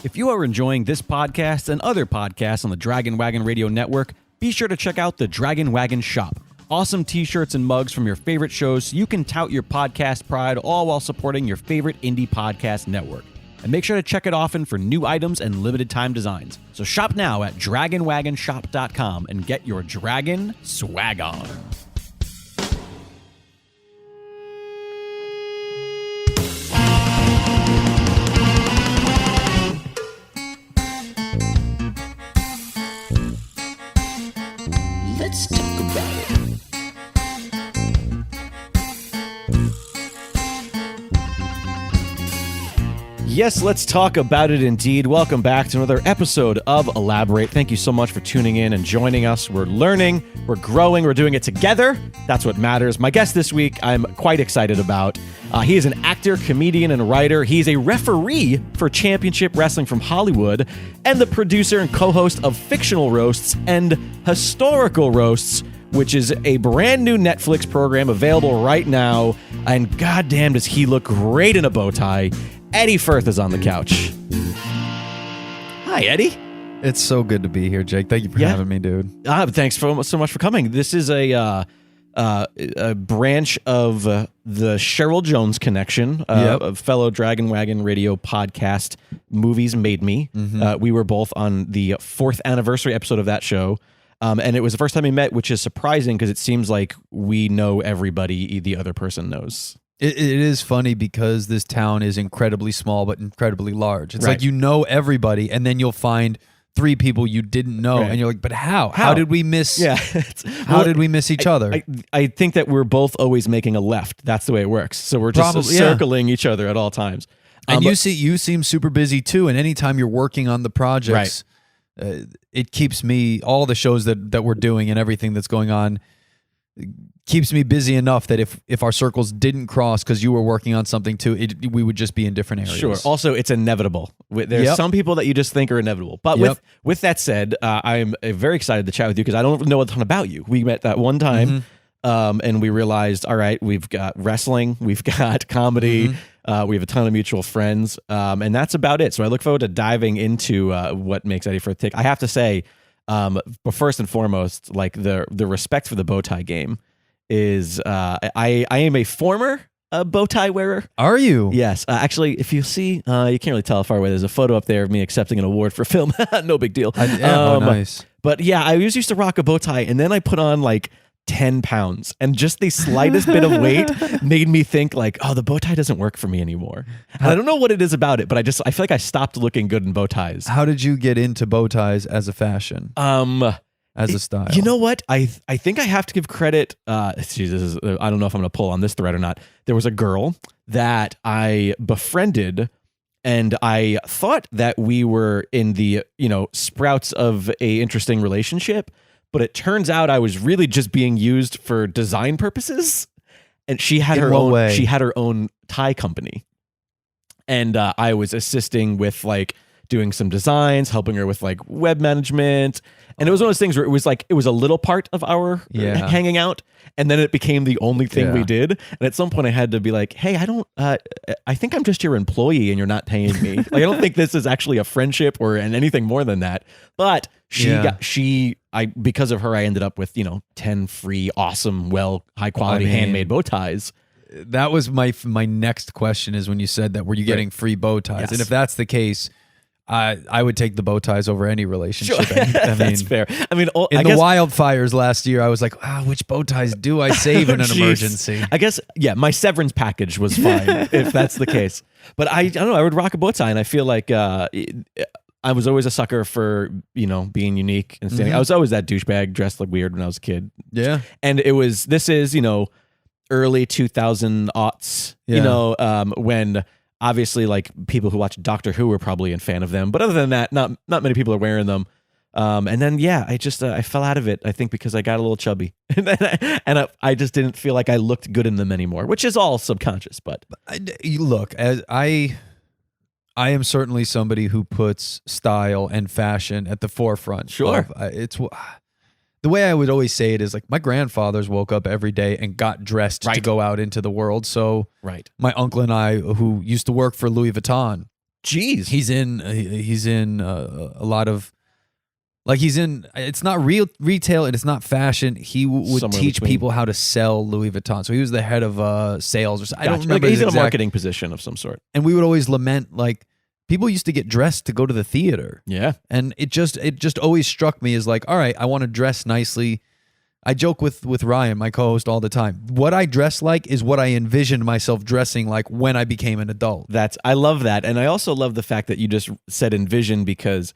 If you are enjoying this podcast and other podcasts on the Dragon Wagon Radio Network, be sure to check out the Dragon Wagon Shop. Awesome t-shirts and mugs from your favorite shows so you can tout your podcast pride, all while supporting your favorite indie podcast network. And make sure to check it often for new items and limited time designs. So shop now at dragonwagonshop.com and get your dragon swag on. Let's talk about it. Yes, let's talk about it indeed. Welcome back to another episode of Elaborate. Thank you so much for tuning in and joining us. We're learning, we're growing, we're doing it together. That's what matters. My guest this week, I'm quite excited about. He is an actor, comedian, and writer. He's a referee for Championship Wrestling from Hollywood and the producer and co-host of Fictional Roasts and Historical Roasts, which is a brand new Netflix program available right now. And goddamn, does he look great in a bow tie. Eddie Furth is on the couch. Hi, Eddie. It's so good to be here, Jake. Thank you for having me, dude. Thanks so much for coming. This is a branch of the Cheryl Jones connection, a fellow Dragon Wagon Radio podcast, Movies Made Me. Mm-hmm. We were both on the 4th anniversary episode of that show. And it was the first time we met, which is surprising because it seems like we know everybody the other person knows. It is funny because this town is incredibly small but incredibly large. It's like you know everybody, and then you'll find 3 people you didn't know, and you're like, but how? How did we miss? Yeah. How did we miss each other? I think that we're both always making a left. That's the way it works. So we're just circling each other at all times. And you seem super busy too. And anytime you're working on the projects, it keeps me, all the shows that we're doing and everything that's going on, keeps me busy enough that if our circles didn't cross because you were working on something too, we would just be in different areas. Sure. Also, it's inevitable. There's some people that you just think are inevitable. But with that said, I'm very excited to chat with you because I don't know a ton about you. We met that one time, and we realized, all right, we've got wrestling, we've got comedy, we have a ton of mutual friends, and that's about it. So I look forward to diving into what makes Eddie Furth tick. I have to say, but first and foremost, like the respect for the bow tie game is I am a former bow tie wearer. Are you? Yes. Actually, if you see, you can't really tell how far away. There's a photo up there of me accepting an award for film. No big deal. Nice. But yeah, I used to rock a bow tie, and then I put on like 10 pounds, and just the slightest bit of weight made me think like, oh, the bow tie doesn't work for me anymore. And I don't know what it is about it, but I feel like I stopped looking good in bow ties. How did you get into bow ties as a fashion? As a style? You know what? I think I have to give credit. I don't know if I'm going to pull on this thread or not. There was a girl that I befriended, and I thought that we were in the sprouts of a interesting relationship. But it turns out I was really just being used for design purposes, and she had her own. Way? She had her own tie company, and I was assisting with like doing some designs, helping her with like web management, and it was one of those things where it was a little part of our hanging out, and then it became the only thing we did. And at some point, I had to be like, "Hey, I think I'm just your employee, and you're not paying me. Like, I don't think this is actually a friendship or anything more than that." But because of her, I ended up with 10 free, awesome, high quality handmade bow ties. That was my next question. Is when you said that, were you getting free bow ties? Yes. And if that's the case, I would take the bow ties over any relationship. Sure. That's fair. I mean, the wildfires last year, I was like, which bow ties do I save in an emergency? I guess, my severance package was fine if that's the case. But I don't know, I would rock a bow tie, and I feel like I was always a sucker for, being unique and standing. I was always that douchebag dressed like weird when I was a kid. Yeah. And this is, early 2000s, when obviously like people who watch Doctor Who were probably a fan of them. But other than that, not many people are wearing them. And then, I fell out of it, I think, because I got a little chubby. and I just didn't feel like I looked good in them anymore, which is all subconscious. But look, as I am certainly somebody who puts style and fashion at the forefront. Sure. It's the way I would always say it is like my grandfathers woke up every day and got dressed to go out into the world. So my uncle and I, who used to work for Louis Vuitton, Jeez. He's in a lot of, like, he's in, it's not real retail and it's not fashion. He would Somewhere teach between. people how to sell Louis Vuitton. So he was the head of sales or something. I don't Gotcha. remember Like, he's his in a exact- marketing position of some sort. And we would always lament, like, people used to get dressed to go to the theater. Yeah. And it just always struck me as like, all right, I want to dress nicely. I joke with Ryan, my co-host, all the time. What I dress like is what I envisioned myself dressing like when I became an adult. I love that. And I also love the fact that you just said envision, because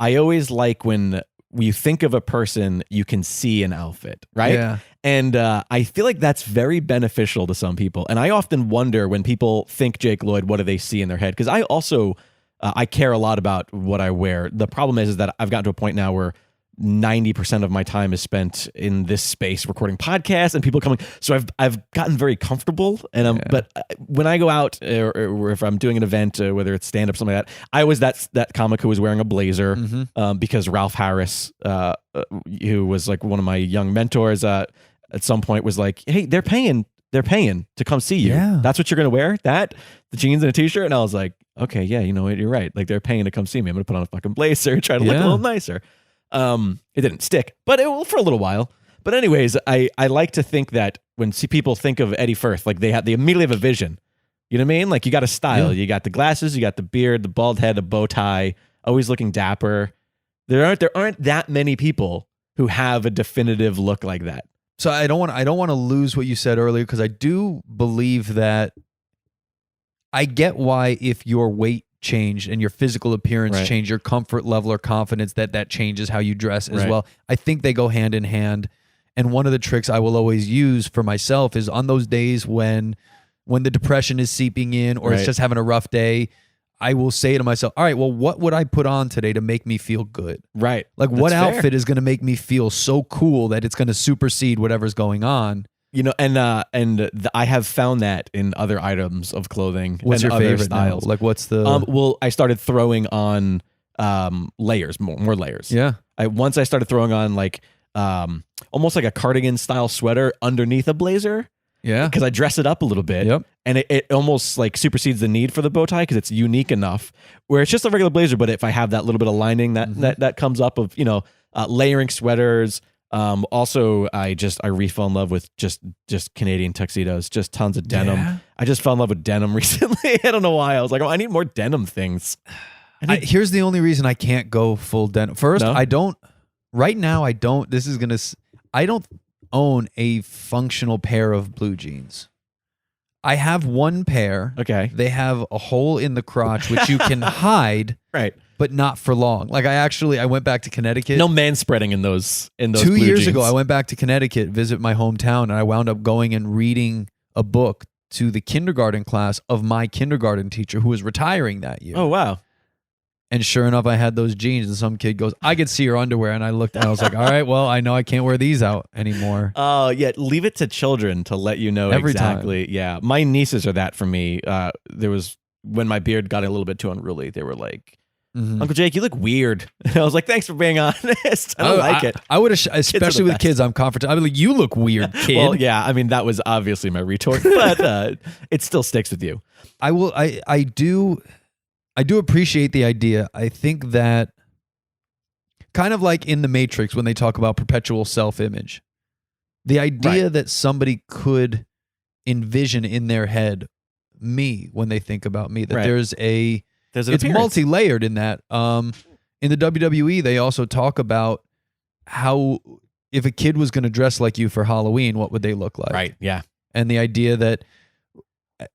I always like when you think of a person, you can see an outfit, right? Yeah. And I feel like that's very beneficial to some people. And I often wonder when people think Jake Lloyd, what do they see in their head? Because I also, I care a lot about what I wear. The problem is that I've gotten to a point now where 90% of my time is spent in this space recording podcasts and people coming. So I've gotten very comfortable. And but when I go out or if I'm doing an event, whether it's stand up, something like that, I was that comic who was wearing a blazer because Ralph Harris, who was like one of my young mentors, at some point was like, hey, they're paying to come see you. Yeah. That's what you're going to wear? The jeans and a t-shirt? And I was like, okay, yeah, you know what? You're right. Like, they're paying to come see me. I'm going to put on a fucking blazer, try to look a little nicer. It didn't stick, but for a little while. But anyways, I like to think that when people think of Eddie Furth, like they immediately have a vision. You know what I mean? Like, you got a style. You got the glasses, you got the beard, the bald head, the bow tie, always looking dapper. There aren't that many people who have a definitive look like that. So I don't want to lose what you said earlier, because I do believe that I get why, if your weight changed and your physical appearance changed, your comfort level or confidence, that changes how you dress as well. I think they go hand in hand. And one of the tricks I will always use for myself is on those days when the depression is seeping in, or it's just having a rough day, I will say to myself, all right, well, what would I put on today to make me feel good? Right. Like, what outfit is going to make me feel so cool that it's going to supersede whatever's going on? You know, I have found that in other items of clothing. What's and your other favorite styles? now? Like, what's the... well, I started throwing on layers, more layers. Yeah. Once I started throwing on like almost like a cardigan style sweater underneath a blazer. Yeah. Because I dress it up a little bit. Yep. And it almost like supersedes the need for the bow tie because it's unique enough where it's just a regular blazer. But if I have that little bit of lining that comes up of, layering sweaters. Also, I re-fell in love with just Canadian tuxedos, just tons of denim. Yeah. I just fell in love with denim recently. I don't know why. I was like, I need more denim things. Here's the only reason I can't go full denim. First, I don't own a functional pair of blue jeans. I have one pair. Okay. They have a hole in the crotch, which you can hide. Right. But not for long. Like, I went back to Connecticut. No manspreading in those 2 blue years jeans. ago, I went back to Connecticut, visit my hometown, and I wound up going and reading a book to the kindergarten class of my kindergarten teacher who was retiring that year. Oh, wow. And sure enough, I had those jeans, and some kid goes, I could see your underwear. And I looked and I was like, all right, well, I know I can't wear these out anymore. Oh, yeah. Leave it to children to let you know Every exactly. time. Yeah. My nieces are that for me. There was, when my beard got a little bit too unruly, they were like, Uncle Jake, you look weird. And I was like, thanks for being honest. I don't like it. I would have, especially with best. kids, I'm comfortable. I'd be like, you look weird, kid. Well, yeah. I mean, that was obviously my retort, but it still sticks with you. I do appreciate the idea. I think that kind of like in The Matrix when they talk about perpetual self-image, the idea that somebody could envision in their head me when they think about me, that there's an appearance. multi-layered in that. In the WWE, they also talk about how if a kid was going to dress like you for Halloween, what would they look like? Right. Yeah. And the idea that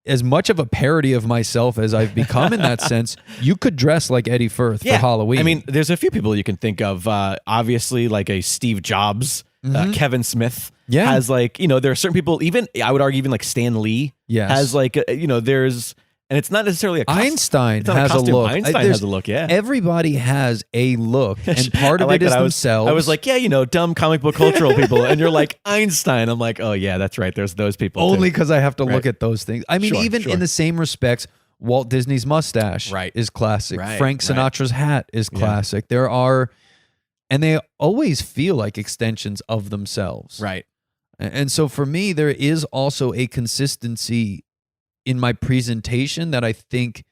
as much of a parody of myself as I've become in that sense, you could dress like Eddie Furth for Halloween. I mean, there's a few people you can think of. Obviously, like a Steve Jobs, Kevin Smith has like, there are certain people, even I would argue even like Stan Lee has like, there's, and it's not necessarily a costume. Einstein has a look. Einstein has a look, yeah. Everybody has a look, and part of it is themselves. I was like, dumb comic book cultural people, and you're like, Einstein. I'm like, oh yeah, that's right. There's those people only because I have to look at those things. I mean, Sure, even in the same respects, Walt Disney's mustache is classic. Right, Frank Sinatra's hat is classic. There are, and they always feel like extensions of themselves. Right. And so for me, there is also a consistency in my presentation that I think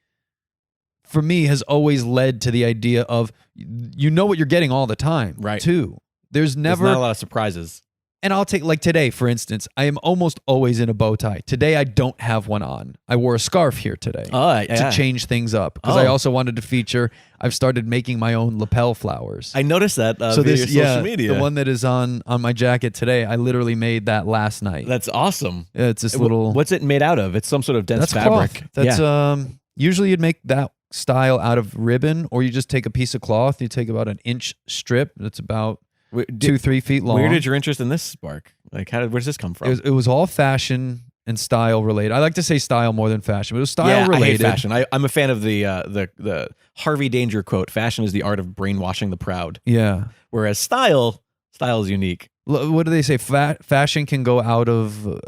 for me has always led to the idea of you know what you're getting all the time, Right. too. There's never not a lot of surprises. And I'll take, like today, for instance, I am almost always in a bow tie. Today, I don't have one on. I wore a scarf here today to change things up because I also wanted to feature, I've started making my own lapel flowers. I noticed that via your social media. The one that is on my jacket today, I literally made that last night. That's awesome. Yeah, it's this little... What's it made out of? It's some sort of dense fabric. Cloth. That's usually you'd make that style out of ribbon, or you just take a piece of cloth, you take about an inch strip that's about 2-3 feet long. Where did your interest in this spark? Like, where does this come from? It was all fashion and style related. I like to say style more than fashion, but it was style related. I hate fashion. I'm a fan of the Harvey Danger quote: "Fashion is the art of brainwashing the proud." Yeah. Whereas style is unique. What do they say? Fashion can go out of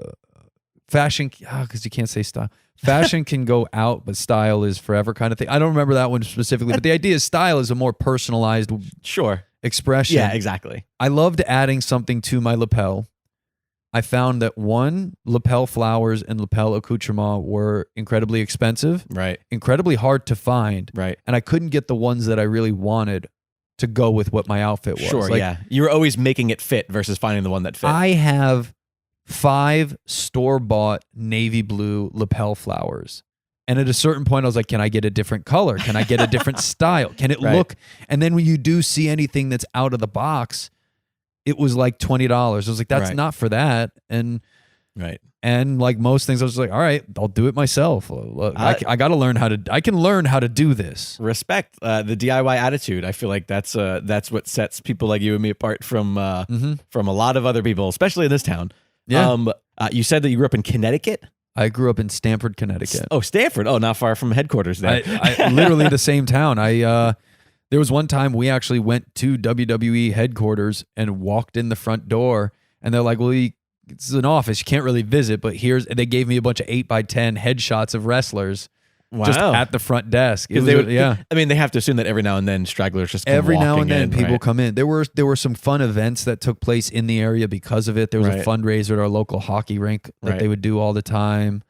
fashion because you can't say style. Fashion can go out, but style is forever, kind of thing. I don't remember that one specifically, but the idea is style is a more personalized expression. Yeah, exactly. I loved adding something to my lapel. I found that one, lapel flowers and lapel accoutrement were incredibly expensive, right? Incredibly hard to find, right? And I couldn't get the ones that I really wanted to go with what my outfit was. Sure, yeah. You were always making it fit versus finding the one that fit. I have 5 store-bought navy blue lapel flowers. And at a certain point, I was like, can I get a different color? Can I get a different style? Can it look? And then when you do see anything that's out of the box, it was like $20. I was like, that's not for that. And and like most things, I was like, all right, I'll do it myself. I got to learn I can learn how to do this. Respect the DIY attitude. I feel like that's what sets people like you and me apart from a lot of other people, especially in this town. Yeah. You said that you grew up in Connecticut? I grew up in Stamford, Connecticut. Oh, Stamford. Oh, not far from headquarters there. I literally the same town. There was one time we actually went to WWE headquarters and walked in the front door, and they're like, well, it's an office. You can't really visit, but they gave me a bunch of 8x10 headshots of wrestlers. Wow. Just at the front desk. I mean, they have to assume that every now and then stragglers just come every now and then in, people come in. There were some fun events that took place in the area because of it. There was a fundraiser at our local hockey rink that they would do all the time.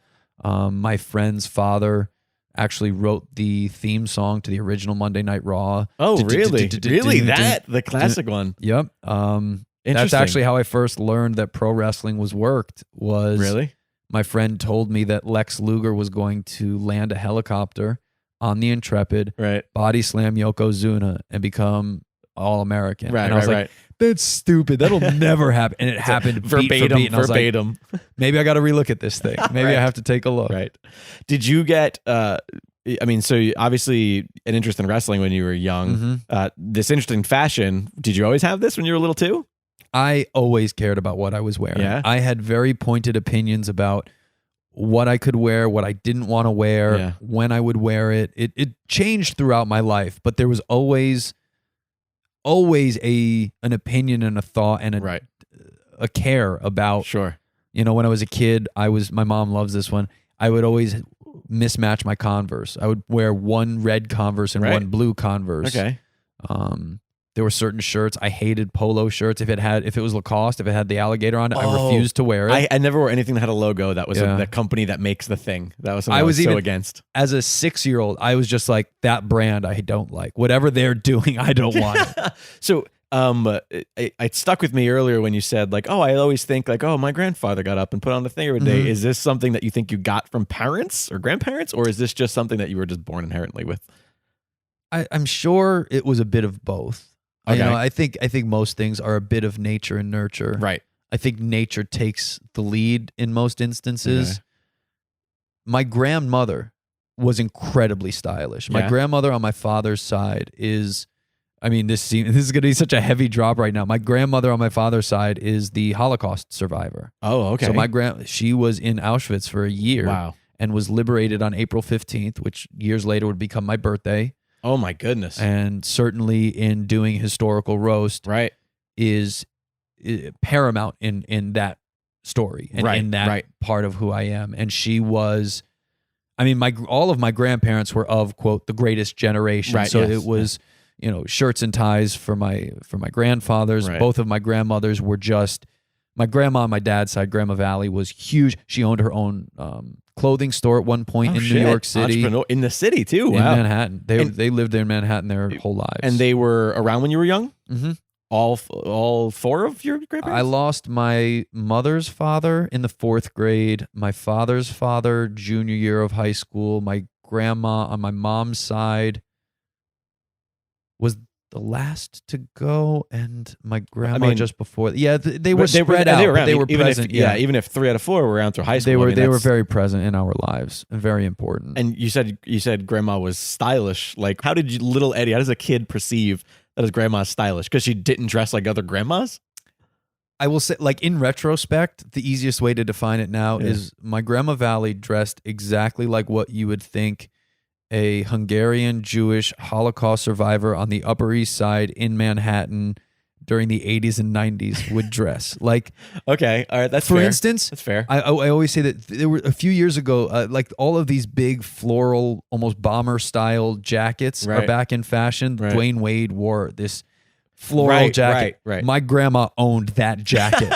My friend's father actually wrote the theme song to the original Monday Night Raw. Oh, really? Really? The classic one. Yep. That's actually how I first learned that pro wrestling was worked. Really? My friend told me that Lex Luger was going to land a helicopter on the Intrepid, body slam Yokozuna, and become All-American. Right, and I was like, that's stupid. That'll never happen. And it happened verbatim. Beat. And I was like, maybe I got to relook at this thing. Maybe I have to take a look. Right. Did you get... so obviously an interest in wrestling when you were young. This interest in fashion, did you always have this when you were little too? I always cared about what I was wearing. Yeah? I had very pointed opinions about what I could wear, what I didn't want to wear, when I would wear it. It changed throughout my life, but there was always an opinion and a thought and a care about. Sure. When I was a kid, my mom loves this one. I would always mismatch my Converse. I would wear one red Converse and one blue Converse. Okay. There were certain shirts. I hated polo shirts. If it was Lacoste, if it had the alligator on it, I refused to wear it. I never wore anything that had a logo that was the company that makes the thing. That was something I was so against. As a 6-year-old, I was just like, that brand I don't like. Whatever they're doing, I don't want it. So it stuck with me earlier when you said like, oh, I always think like, oh, my grandfather got up and put on the thing every day. Is this something that you think you got from parents or grandparents, or is this just something that you were just born inherently with? I'm sure it was a bit of both. Okay. I think most things are a bit of nature and nurture. Right. I think nature takes the lead in most instances. Okay. My grandmother was incredibly stylish. My grandmother on my father's side is, this is going to be such a heavy drop right now. My grandmother on my father's side is the Holocaust survivor. Oh, okay. So she was in Auschwitz for a year. Wow. And was liberated on April 15th, which years later would become my birthday. Oh my goodness. And certainly in doing historical roast is paramount in that story and in that part of who I am. And she was, all of my grandparents were of, quote, the greatest generation. Right, so it was, shirts and ties for my grandfathers. Right. Both of my grandmothers were just, my grandma on my dad's side, Grandma Valley, was huge. She owned her own clothing store at one point in New York City. In the city too. In Wow. Manhattan. They lived there in Manhattan their whole lives. And they were around when you were young? Mm-hmm. All four of your grandparents? I lost my mother's father in the 4th grade, my father's father junior year of high school, my grandma on my mom's side was the last to go, and my grandma just before. Yeah, they were spread out. They were present. Even if 3 out of 4 were around through high school. They were very present in our lives and very important. And you said grandma was stylish. Like, how did little Eddie? How does a kid perceive that his grandma's stylish? Because she didn't dress like other grandmas? I will say, like, in retrospect, the easiest way to define it now is my grandma Valley dressed exactly like what you would think a Hungarian Jewish Holocaust survivor on the Upper East Side in Manhattan during the 80s and 90s would dress. Like, okay, all right, that's for fair. instance, that's fair. I always say that there were a few years ago, like all of these big floral, almost bomber style jackets are back in fashion. Right. Dwayne Wade wore this floral jacket. Right. My grandma owned that jacket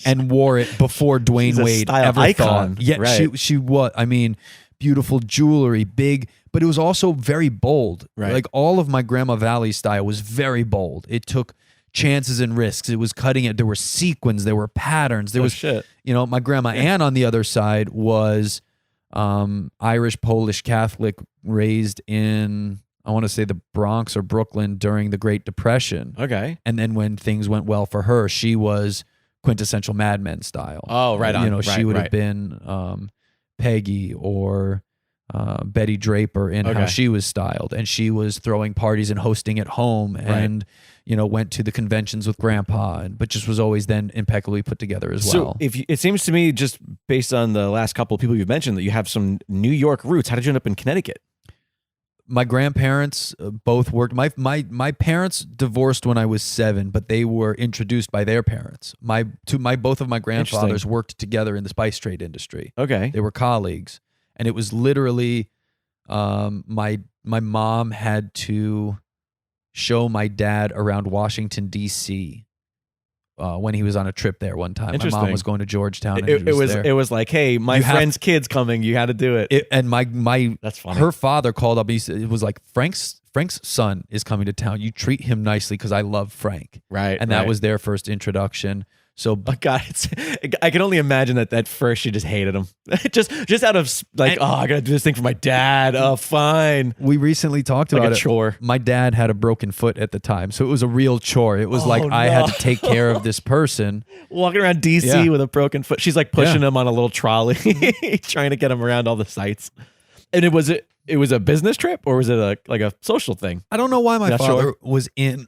and wore it before Dwayne Wade ever icon. thought. Yeah, she was. I mean, beautiful jewelry, big, but it was also very bold. Right. Like all of my Grandma Valley style was very bold. It took chances and risks. It was cutting it. There were sequins. There were patterns. There was shit. My grandma Ann on the other side was Irish, Polish, Catholic, raised in, I want to say, the Bronx or Brooklyn during the Great Depression. Okay. And then when things went well for her, she was quintessential Mad Men style. Oh, right on. She would have been Peggy or Betty Draper in how she was styled, and she was throwing parties and hosting at home, and went to the conventions with Grandpa, but just was always then impeccably put together as well. So it seems to me, just based on the last couple of people you've mentioned, that you have some New York roots. How did you end up in Connecticut? My grandparents both worked. My parents divorced when I was 7, but they were introduced by their parents. Both of my grandfathers worked together in the spice trade industry. Okay, they were colleagues, and it was literally my mom had to show my dad around Washington D.C. When he was on a trip there one time. My mom was going to Georgetown. And it was like, hey, my friend's kid's coming. You had to do it. And that's funny. Her father called up. It was like, Frank's son is coming to town. You treat him nicely because I love Frank. Right. And that was their first introduction. So, God, I can only imagine that at first she just hated him, just out of like, I gotta do this thing for my dad. Oh, fine. We recently talked about a chore. My dad had a broken foot at the time, so it was a real chore. It was I had to take care of this person walking around DC with a broken foot. She's like pushing him on a little trolley, trying to get him around all the sites. And it was a business trip, or was it like a social thing? I don't know why my father was in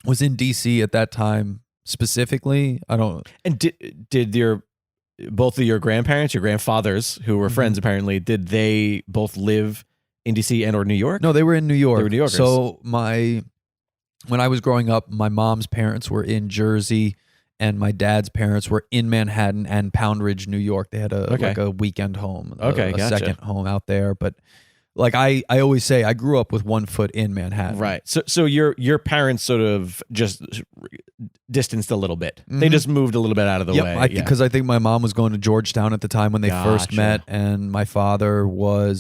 was in DC at that time. Specifically, I don't. And did both of your grandparents, your grandfathers, who were friends apparently, did they both live in DC and or New York? No, they were in New York. They were New Yorkers. So when I was growing up, my mom's parents were in Jersey, and my dad's parents were in Manhattan and Pound Ridge, New York. They had a weekend home, a second home out there, but. Like I always say, I grew up with one foot in Manhattan. Right. So your parents sort of just distanced a little bit. They just moved a little bit out of the way. Because I think my mom was going to Georgetown at the time when they first met, and my father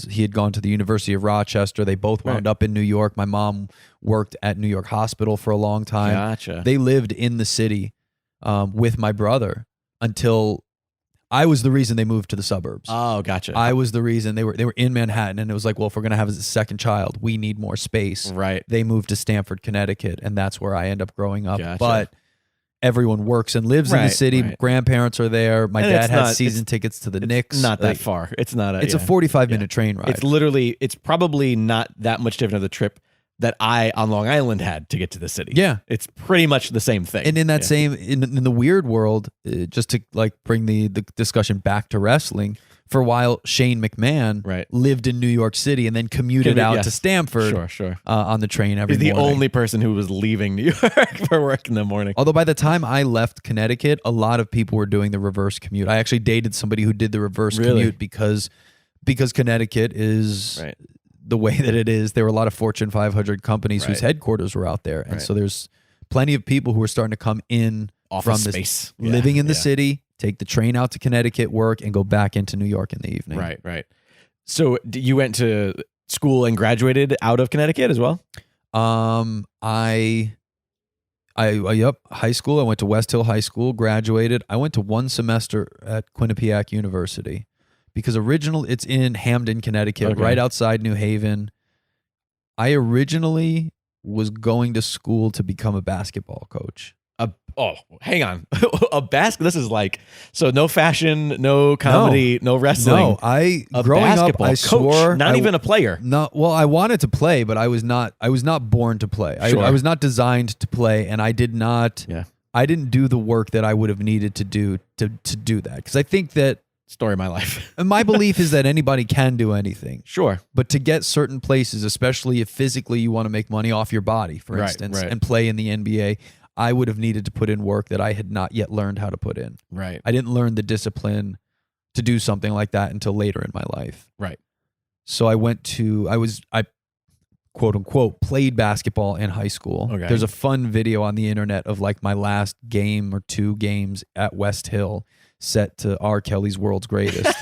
he had gone to the University of Rochester. They both wound up in New York. My mom worked at New York Hospital for a long time. Gotcha. They lived in the city with my brother until I was the reason they moved to the suburbs. Oh, gotcha. I was the reason they were in Manhattan, and it was like, well, if we're going to have a second child, we need more space. Right. They moved to Stamford, Connecticut, and that's where I end up growing up. Gotcha. But everyone works and lives in the city. Right. Grandparents are there. My dad has season tickets to the Knicks. Not that far. It's not a. It's a 45-minute train ride. It's probably not that much different of the trip that I on Long Island had to get to the city. Yeah. It's pretty much the same thing. And in that in the weird world, just to like bring the discussion back to wrestling, for a while Shane McMahon lived in New York City and then commuted out to Stamford on the train every morning. He's the only person who was leaving New York for work in the morning. Although by the time I left Connecticut, a lot of people were doing the reverse commute. I actually dated somebody who did the reverse commute because Connecticut is... the way that it is. There were a lot of Fortune 500 companies whose headquarters were out there. And so there's plenty of people who are starting to come in Office from space. living in the city, take the train out to Connecticut, work, and go back into New York in the evening. Right. So you went to school and graduated out of Connecticut as well? Yep, high school. I went to West Hill High School, graduated. I went to one semester at Quinnipiac University because it's in Hamden, Connecticut, right outside New Haven. I originally was going to school to become a basketball coach. Hang on. This is like, so no fashion, no comedy, no wrestling. No, growing up, I swore not even a player. No, well, I wanted to play, but I was not born to play. Sure. I was not designed to play, and I didn't do the work that I would have needed to do to do that. Because I think that story of my life. my belief is that anybody can do anything. Sure. But to get certain places, especially if physically you want to make money off your body, for instance, and play in the NBA, I would have needed to put in work that I had not yet learned how to put in. Right. I didn't learn the discipline to do something like that until later in my life. Right. So I quote unquote played basketball in high school. Okay. There's a fun video on the internet of like my last game or 2 games at West Hill set to R. Kelly's World's Greatest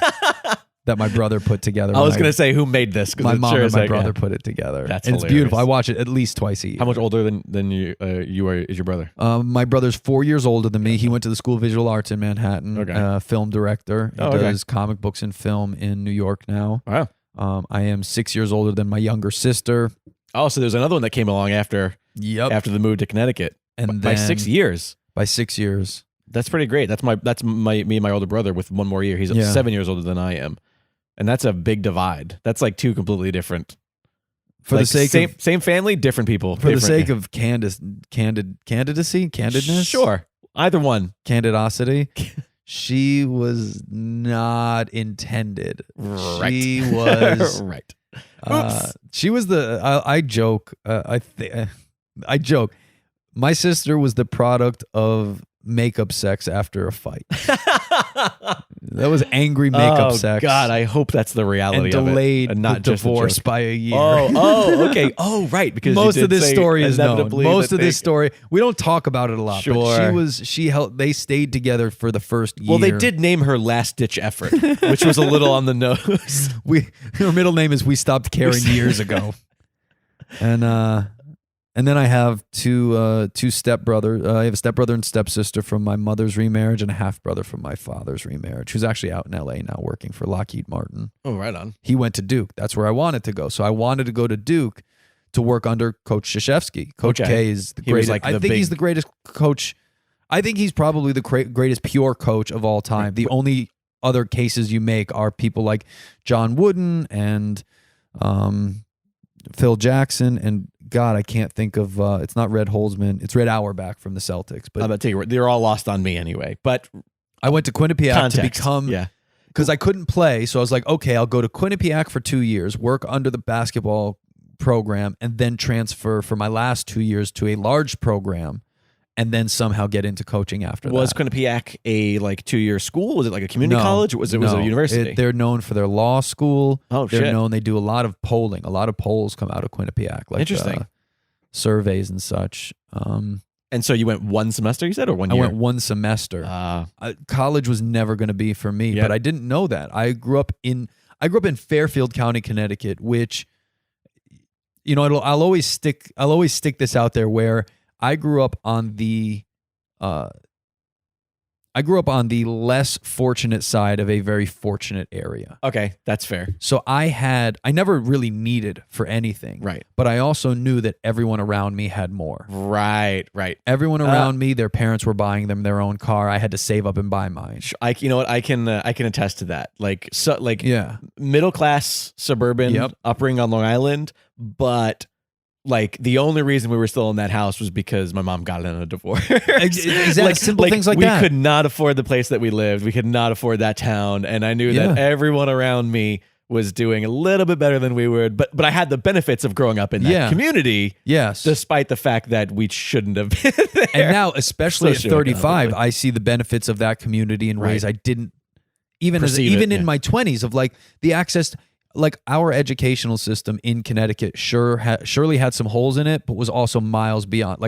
that my brother put together. I was going to say, who made this? My mom and my brother put it together. That's It's beautiful. I watch it at least twice a year. How much older than you is your brother? My brother's 4 years older than me. He went to the School of Visual Arts in Manhattan. Okay. Film director. He does comic books and film in New York now. Wow. I am 6 years older than my younger sister. Oh, so there's another one that came along after the move to Connecticut. And by then, 6 years. By 6 years. That's pretty great. That's me and my older brother with 1 more year. He's 7 years older than I am. And that's a big divide. That's like 2 completely different. For the sake of same family, different people. For the sake of candidness? Sure. Either one. Candidosity. She was not intended. Right. She was right. She was I joke. I joke. My sister was the product of makeup sex after a fight. That was angry makeup sex. God, I hope that's the reality and delayed of it. And not just divorce by a year. Okay. Oh, right. Because most of this story is known. Most of this story, we don't talk about it a lot. Sure. But they stayed together for the first year. Well, they did name her Last Ditch Effort, which was a little on the nose. Her middle name is We Stopped Caring years ago. And then I have two stepbrothers. I have a stepbrother and stepsister from my mother's remarriage and a half brother from my father's remarriage, who's actually out in LA now working for Lockheed Martin. Oh, right on. He went to Duke. That's where I wanted to go. So I wanted to go to Duke to work under Coach Krzyzewski. Coach K is the greatest. I think he's the greatest coach. I think he's probably the greatest pure coach of all time. The only other cases you make are people like John Wooden and Phil Jackson and God, I can't think of. It's not Red Holzman. It's Red Auerbach from the Celtics. But I'm about to take it. They're all lost on me anyway. But I went to Quinnipiac to become. Because I couldn't play, so I was like, okay, I'll go to Quinnipiac for 2 years, work under the basketball program, and then transfer for my last 2 years to a large program, and then somehow get into coaching after that. Was Quinnipiac a 2-year school? Was it like a community college? Was it a university? They're known for their law school. Oh, they're shit. known. They do a lot of polling. A lot of polls come out of Quinnipiac. Like, interesting. Surveys and such. And so you went 1 semester, you said, or 1 year? I went 1 semester. College was never going to be for me, but I didn't know that. I grew up in Fairfield County, Connecticut, which, I'll always stick this out there where I grew up on the less fortunate side of a very fortunate area. Okay, that's fair. So I never really needed for anything. Right. But I also knew that everyone around me had more. Right. Everyone around me, their parents were buying them their own car. I had to save up and buy mine. You know what? I can attest to that. Middle class suburban, upbringing on Long Island, but the only reason we were still in that house was because my mom got in a divorce. Exactly. Simple things like that. We could not afford the place that we lived. We could not afford that town. And I knew that everyone around me was doing a little bit better than we would. But I had the benefits of growing up in that community. Yes. Despite the fact that we shouldn't have been there. And now, especially at 35, I see the benefits of that community in ways I didn't even in my 20s of the access. Our educational system in Connecticut surely had some holes in it, but was also miles beyond.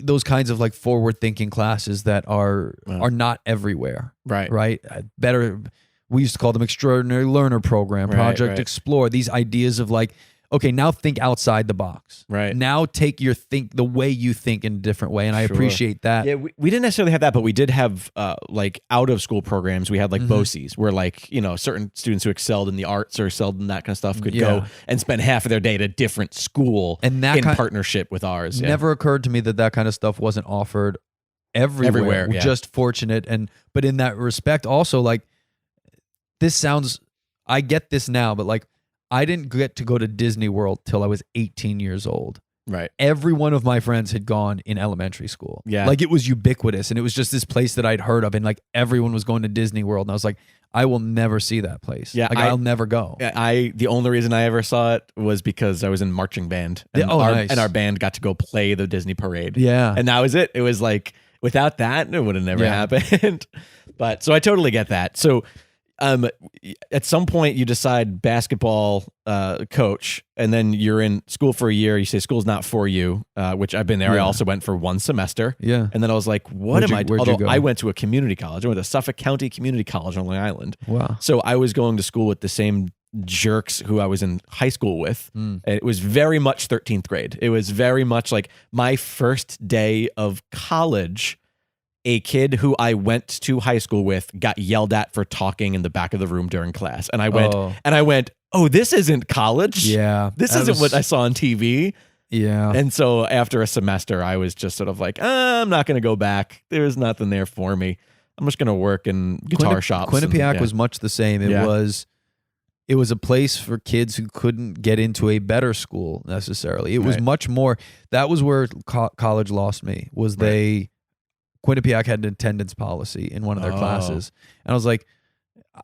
those kinds of like forward thinking classes that are not everywhere. Right. Better. We used to call them extraordinary learner program, Project Explore. These ideas of like, okay, now think outside the box. Right. Now take the way you think in a different way. And I appreciate that. Yeah, we didn't necessarily have that, but we did have like out of school programs. We had like BOCES where like, certain students who excelled in the arts or excelled in that kind of stuff could go and spend half of their day at a different school and that partnership with ours. Never occurred to me that kind of stuff wasn't offered everywhere. We're just fortunate. But in that respect also, like, I get this now, but like, I didn't get to go to Disney World till I was 18 years old. Right. Every one of my friends had gone in elementary school. Yeah. Like it was ubiquitous and it was just this place that I'd heard of and like everyone was going to Disney World and I was like, I will never see that place. Yeah. Like I'll never go. The only reason I ever saw it was because I was in marching band and, nice. And our band got to go play the Disney parade. Yeah. And that was it. It was like, without that, it would have never happened. But so I totally get that. So at some point you decide basketball coach, and then you're in school for a year. You say school's not for you, which I've been there. I also went for one semester. Yeah. And then I was like, what am I doing? Although I went to a community college. I went to Suffolk County Community College on Long Island. Wow. So I was going to school with the same jerks who I was in high school with. It was very much 13th grade. It was very much like my first day of college. A kid who I went to high school with got yelled at for talking in the back of the room during class. And I went, oh, this isn't college. Yeah. This isn't what I saw on TV. Yeah. And so after a semester, I was just sort of like, I'm not going to go back. There's nothing there for me. I'm just going to work in guitar shops. Quinnipiac was much the same. It was a place for kids who couldn't get into a better school necessarily. It was much more, that was where college lost me, was Quinnipiac had an attendance policy in one of their classes. And I was like,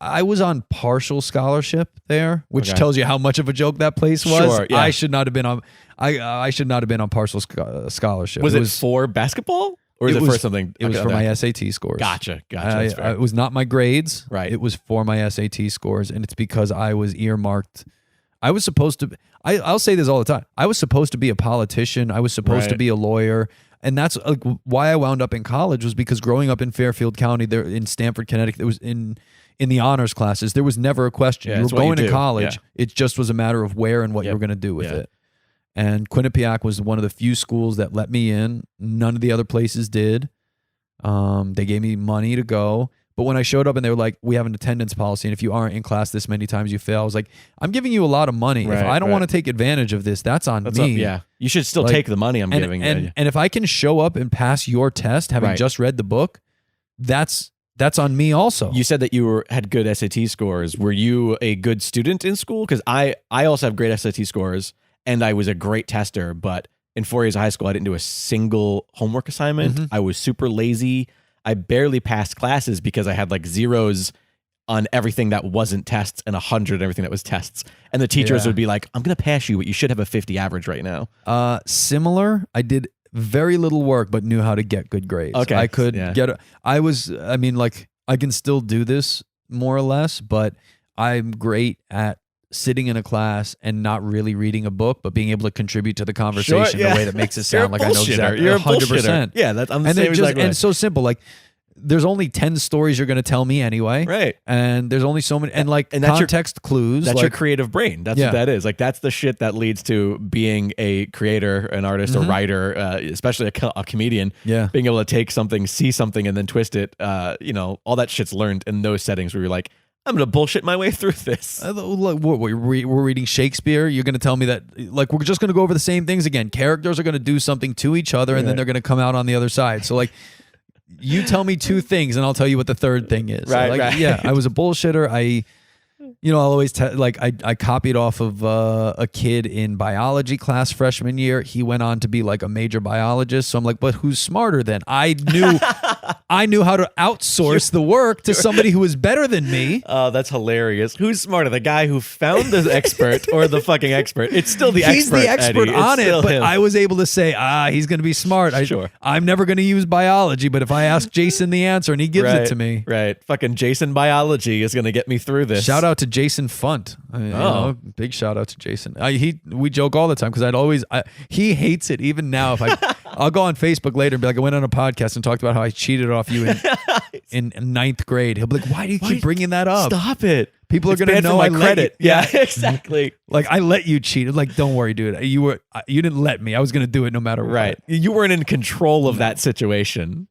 I was on partial scholarship there, which tells you how much of a joke that place was. Sure, yeah. I should not have been on I should not have been on partial scholarship. Was it for basketball? Or was it for something? It was for my SAT scores. Gotcha. It was not my grades. Right. It was for my SAT scores. And it's because I was earmarked. I was supposed to, I'll say this all the time. I was supposed to be a politician. I was supposed to be a lawyer. And that's like why I wound up in college, was because growing up in Fairfield County, there in Stamford, Connecticut, there was in the honors classes, there was never a question. You were going to college. It just was a matter of where and what you were going to do with it. And Quinnipiac was one of the few schools that let me in. None of the other places did. They gave me money to go. But when I showed up and they were like, we have an attendance policy, and if you aren't in class this many times, you fail. I was like, I'm giving you a lot of money. If I don't want to take advantage of this, that's on me. You should still take the money I'm giving you. And if I can show up and pass your test, having just read the book, that's on me also. You said that you had good SAT scores. Were you a good student in school? Because I also have great SAT scores, and I was a great tester. But in 4 years of high school, I didn't do a single homework assignment. I was super lazy. I barely passed classes because I had like zeros on everything that wasn't tests and 100 on everything that was tests. And the teachers would be like, I'm going to pass you, but you should have a 50 average right now. Similar. I did very little work, but knew how to get good grades. Okay. I could I can still do this more or less, but I'm great at sitting in a class and not really reading a book, but being able to contribute to the conversation in a way that makes it sound like I know exactly. You're 100%. Yeah, I'm the same and it's so simple. Like, there's only 10 stories you're going to tell me anyway. Right. And there's only so many, and context clues. That's your creative brain. That's what that is. Like, that's the shit that leads to being a creator, an artist, a writer, especially a comedian. Yeah. Being able to take something, see something, and then twist it. All that shit's learned in those settings where you're like, I'm going to bullshit my way through this. We're reading Shakespeare. You're going to tell me that, like, we're just going to go over the same things again. Characters are going to do something to each other, and then they're going to come out on the other side. So, like, you tell me two things, and I'll tell you what the third thing is. Right. Yeah, I was a bullshitter. I'll always I copied off of a kid in biology class freshman year. He went on to be like a major biologist. So I'm like, but who's smarter then? I knew how to outsource the work to somebody who was better than me. Oh, that's hilarious. Who's smarter, the guy who found the expert or the fucking expert? It's still the expert. He's the expert Eddie. on it, but I was able to say, he's going to be smart. I'm never going to use biology, but if I ask Jason the answer and he gives it to me. Right. Fucking Jason Biology is going to get me through this. Shout out to Jason Funt. Big shout out to Jason. We joke all the time because he hates it even now. I'll go on Facebook later and be like, I went on a podcast and talked about how I cheated off you in ninth grade. He'll be like, why do you keep bringing that up? Stop it. People are It's going to bad for know my I let credit. you- Yeah, exactly. Like, I let you cheat. I'm like, don't worry, dude. You didn't let me. I was going to do it no matter what. Right. You weren't in control of that situation.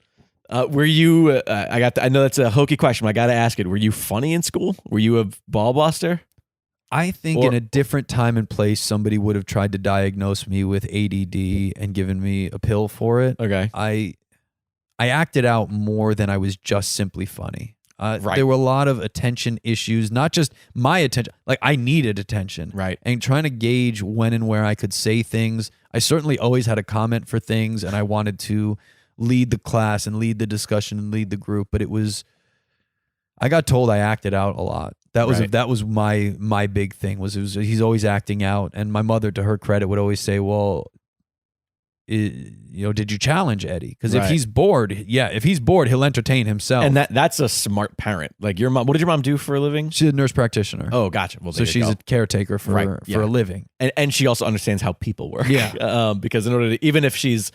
Were you, I know that's a hokey question, but I got to ask it. Were you funny in school? Were you a ball buster? I think in a different time and place, somebody would have tried to diagnose me with ADD and given me a pill for it. Okay. I acted out more than I was just simply funny. Right. There were a lot of attention issues, not just my attention. Like, I needed attention. Right. And trying to gauge when and where I could say things. I certainly always had a comment for things, and I wanted to lead the class and lead the discussion and lead the group. But I got told I acted out a lot. That was my big thing was he's always acting out. And my mother, to her credit, would always say, well, did you challenge Eddie? Because if he's bored, he'll entertain himself. And that's a smart parent. Like your mom, what did your mom do for a living? She's a nurse practitioner. Oh, gotcha. Well, so she's a caretaker for a living. And she also understands how people work. Yeah. Because in order to, even if she's,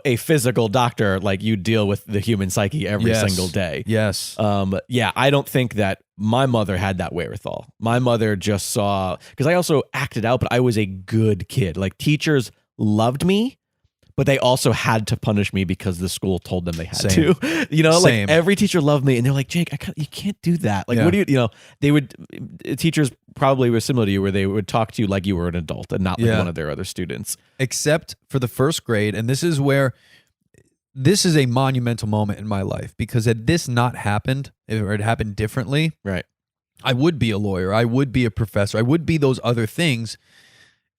a physical doctor, like you deal with the human psyche every single day. Yes. I don't think that my mother had that wherewithal. My mother just saw, because I also acted out, but I was a good kid. Like teachers loved me, but they also had to punish me because the school told them they had to. Like every teacher loved me, and they're like, Jake, you can't do that. Like, what do you, they would, teachers probably were similar to you where they would talk to you like you were an adult and not like one of their other students. Except for the first grade, and this is a monumental moment in my life, because had this not happened, or it happened differently, right, I would be a lawyer, I would be a professor, I would be those other things.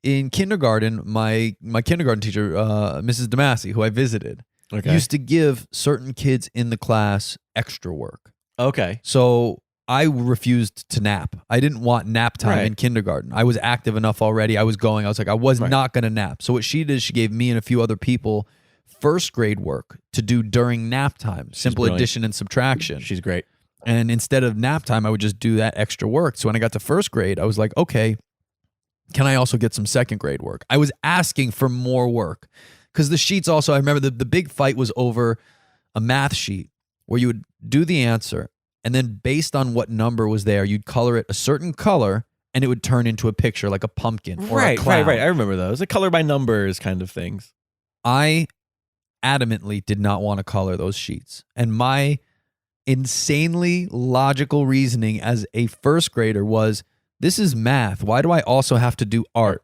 In kindergarten, my kindergarten teacher, Mrs. Damasi, who I visited, used to give certain kids in the class extra work. Okay. So I refused to nap. I didn't want nap time in kindergarten. I was active enough already. I was like, I was not going to nap. So what she did, she gave me and a few other people first grade work to do during nap time, simple addition and subtraction. She's great. And instead of nap time, I would just do that extra work. So when I got to first grade, I was like, okay, can I also get some second grade work? I was asking for more work because the sheets also, I remember the big fight was over a math sheet where you would do the answer, and then based on what number was there, you'd color it a certain color and it would turn into a picture like a pumpkin or a clown. Right. I remember those. Like color by numbers kind of things. I adamantly did not want to color those sheets. And my insanely logical reasoning as a first grader was, this is math. Why do I also have to do art?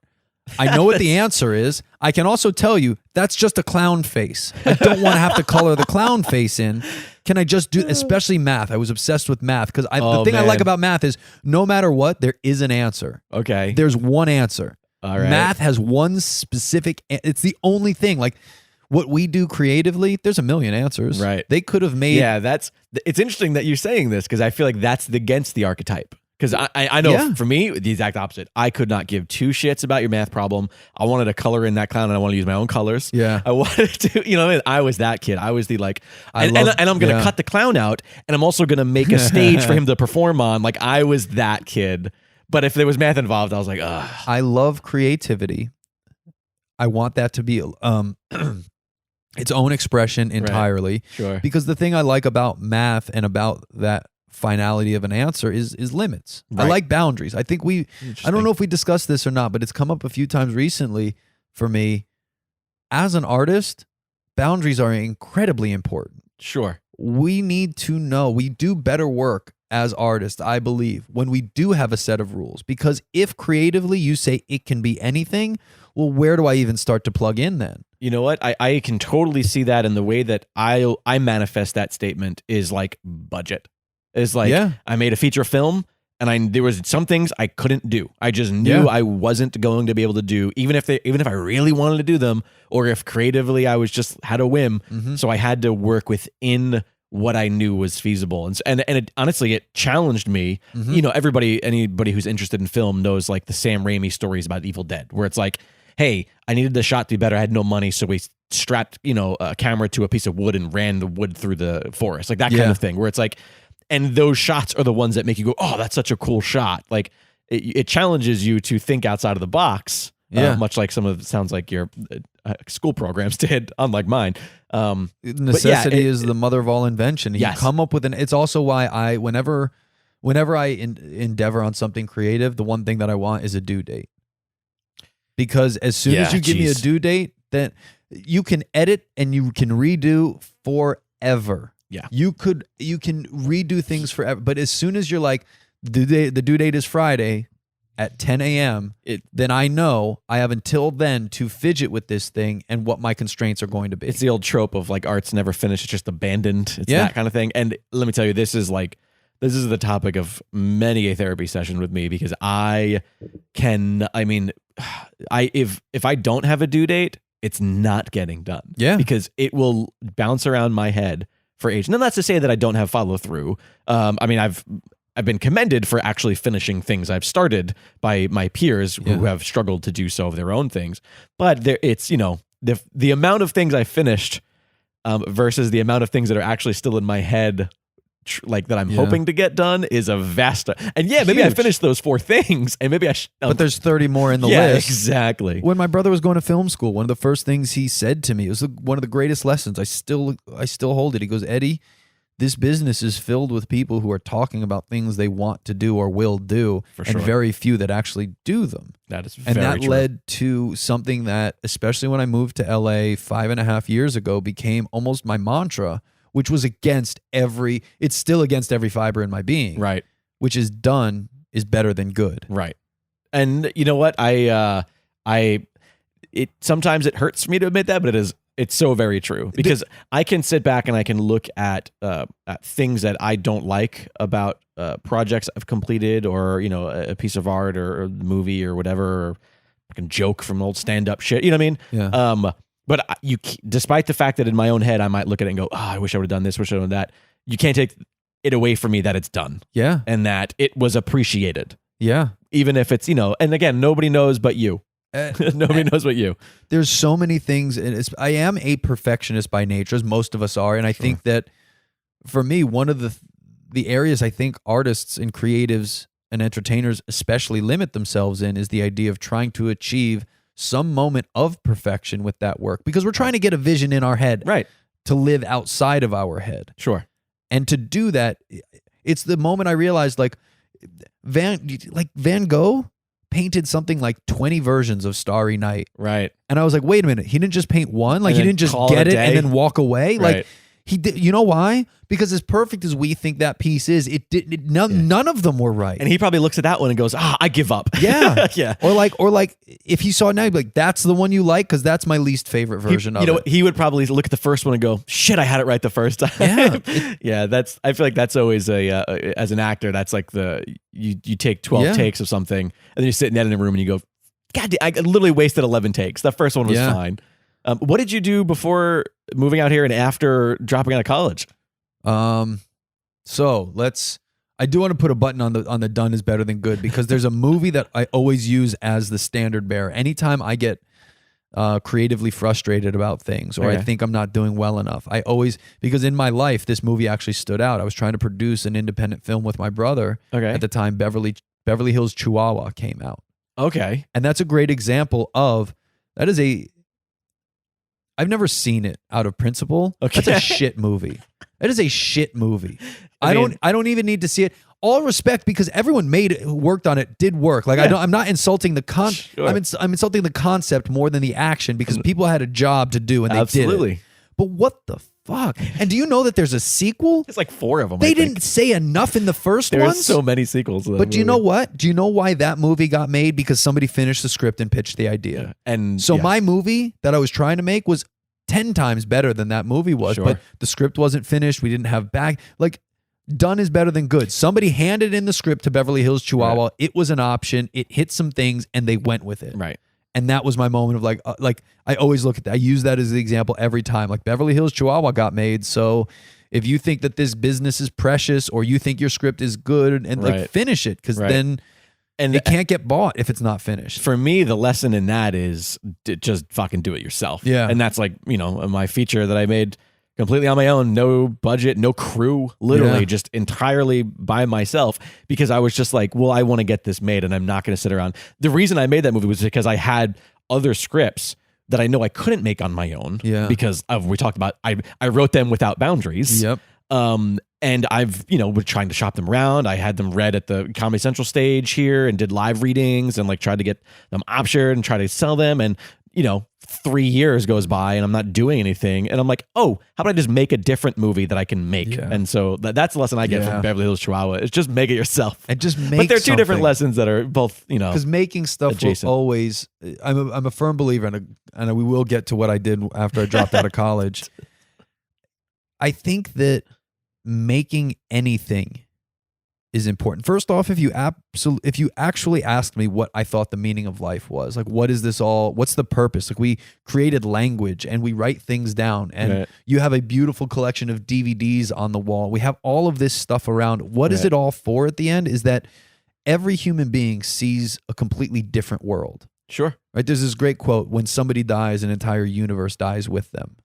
I know what the answer is. I can also tell you that's just a clown face. I don't want to have to color the clown face in. Can I just do, especially math? I was obsessed with math because the thing I like about math is no matter what, there is an answer. Okay. There's one answer. All right. Math has one specific, it's the only thing. Like what we do creatively, there's a million answers. Right. They could have made. Yeah, it's interesting that you're saying this because I feel like that's against the archetype. Because I know for me, the exact opposite. I could not give two shits about your math problem. I wanted to color in that clown and I wanted to use my own colors. Yeah. I wanted to, I was that kid. I was the like, and I'm going to cut the clown out and I'm also going to make a stage for him to perform on. Like I was that kid. But if there was math involved, I was like, ugh. I love creativity. I want that to be its own expression entirely. Right. Sure. Because the thing I like about math and about that finality of an answer is limits. Right. I like boundaries. I think I don't know if we discussed this or not, but it's come up a few times recently for me. As an artist, boundaries are incredibly important. Sure. We need to know, we do better work as artists, I believe, when we do have a set of rules. Because if creatively you say it can be anything, well, where do I even start to plug in then? You know what? I can totally see that, and the way that I manifest that statement is like budget. Is like I made a feature film and there was some things I couldn't do. I just knew I wasn't going to be able to do, even if I really wanted to do them, or if creatively I was just had a whim. Mm-hmm. So I had to work within what I knew was feasible. And it, honestly, it challenged me. Mm-hmm. Anybody who's interested in film knows like the Sam Raimi stories about Evil Dead, where it's like, hey, I needed the shot to be better. I had no money, so we strapped, a camera to a piece of wood and ran the wood through the forest, like that kind of thing, where it's like. And those shots are the ones that make you go, oh, that's such a cool shot. Like it challenges you to think outside of the box, much like sounds like your school programs did, unlike mine. Necessity is the mother of all invention. You come up with it's also why whenever I endeavor on something creative, the one thing that I want is a due date. Because as soon as you give me a due date, then you can edit and you can redo forever. Yeah. You can redo things forever. But as soon as you're like, the due date is Friday at 10 a.m., then I know I have until then to fidget with this thing and what my constraints are going to be. It's the old trope of like art's never finished, it's just abandoned. It's that kind of thing. And let me tell you, this is the topic of many a therapy session with me, because if I don't have a due date, it's not getting done. Yeah. Because it will bounce around my head for age. And then that's to say that I don't have follow through. I've been commended for actually finishing things I've started by my peers who have struggled to do so of their own things. But it's, the amount of things I finished versus the amount of things that are actually still in my head, like that I'm hoping to get done, is a vast. And maybe I finished those 4 things, and maybe I. But there's 30 more in the list. Exactly. When my brother was going to film school, one of the first things he said to me, it was one of the greatest lessons. I still hold it. He goes, Eddie, this business is filled with people who are talking about things they want to do or will do, and very few that actually do them. That is very And that true. led to something that, especially when I moved to LA 5.5 years ago, became almost my mantra, which was it's still against every fiber in my being. Right. Which is done is better than good. Right. And you know what? Sometimes it hurts me to admit that, but it's so very true, because I can sit back and I can look at things that I don't like about projects I've completed, or a piece of art or a movie or whatever, or like a joke from old stand-up shit. You know what I mean? Yeah. But despite the fact that in my own head I might look at it and go, I wish I would have done this, wish I would have done that. You can't take it away from me that it's done. Yeah. And that it was appreciated. Yeah. Even if it's, and again, nobody knows but you. Nobody knows but you. There's so many things, and I am a perfectionist by nature, as most of us are, and I think that for me, one of the areas I think artists and creatives and entertainers especially limit themselves in is the idea of trying to achieve some moment of perfection with that work, because we're trying to get a vision in our head, right, to live outside of our head. Sure. And to do that, it's the moment I realized, like Van Gogh painted something like 20 versions of Starry Night. Right. And I was like, wait a minute, he didn't just paint one? Like, and he didn't just get it and then walk away? Right. Like, he did. You know why? Because as perfect as we think that piece is, none of them were right. And he probably looks at that one and goes, I give up. Yeah. Yeah. Or like if he saw it now, he'd be like, that's the one you like? Because that's my least favorite version of it. He would probably look at the first one and go, shit, I had it right the first time. Yeah. Yeah. I feel like that's always as an actor, that's like you take 12 takes of something, and then you sit in the editing room and you go, God, I literally wasted 11 takes. That first one was fine. What did you do before moving out here and after dropping out of college? So I do want to put a button on the done is better than good, because there's a movie that I always use as the standard bearer. Anytime I get creatively frustrated about things, or I think I'm not doing well enough, because in my life, this movie actually stood out. I was trying to produce an independent film with my brother. Okay. At the time, Beverly Hills Chihuahua came out. Okay. And that's a great example of, I've never seen it out of principle. Okay. That's a shit movie. That is a shit movie. I don't even need to see it. All respect, because everyone who worked on it did work. Like, I'm not insulting the Sure. I'm insulting the concept more than the action, because people had a job to do and they did it. But what the fuck? And do you know that there's a sequel? It's like 4 of them. They didn't say enough in the first one. There's so many sequels. To that But do you movie. know what? Do you know why that movie got made? Because somebody finished the script and pitched the idea. Yeah. And so my movie that I was trying to make was 10 times better than that movie was. Sure. But the script wasn't finished. We didn't have done is better than good. Somebody handed in the script to Beverly Hills Chihuahua. Right. It was an option. It hit some things and they went with it. Right. And that was my moment of like I always look at that. I use that as the example every time. Like, Beverly Hills Chihuahua got made. So if you think that this business is precious, or you think your script is good, and like, finish it, because then it can't get bought if it's not finished. For me, the lesson in that is just fucking do it yourself. Yeah. And that's like, my feature that I made completely on my own, no budget, no crew, literally Yeah. just entirely by myself, because I was just like, well, I want to get this made and I'm not going to sit around. The reason I made that movie was because I had other scripts that I know I couldn't make on my own because we talked about, I wrote them without boundaries. Yep. And I've, was trying to shop them around. I had them read at the Comedy Central stage here and did live readings and like tried to get them optioned and try to sell them. And, 3 years goes by and I'm not doing anything. And I'm like, oh, how about I just make a different movie that I can make? Yeah. And so that's the lesson I get from Beverly Hills Chihuahua. It's just make it yourself. And just make But they're two different something. lessons that are both, Because making stuff adjacent. will always. I'm a firm believer, and we will get to what I did after I dropped out of college. I think that making anything is important. First off, if you actually asked me what I thought the meaning of life was, like what is this all? What's the purpose? Like we created language and we write things down, and you have a beautiful collection of DVDs on the wall. We have all of this stuff around. What is it all for? At the end, is that every human being sees a completely different world. Sure. Right? There's this great quote: when somebody dies, an entire universe dies with them.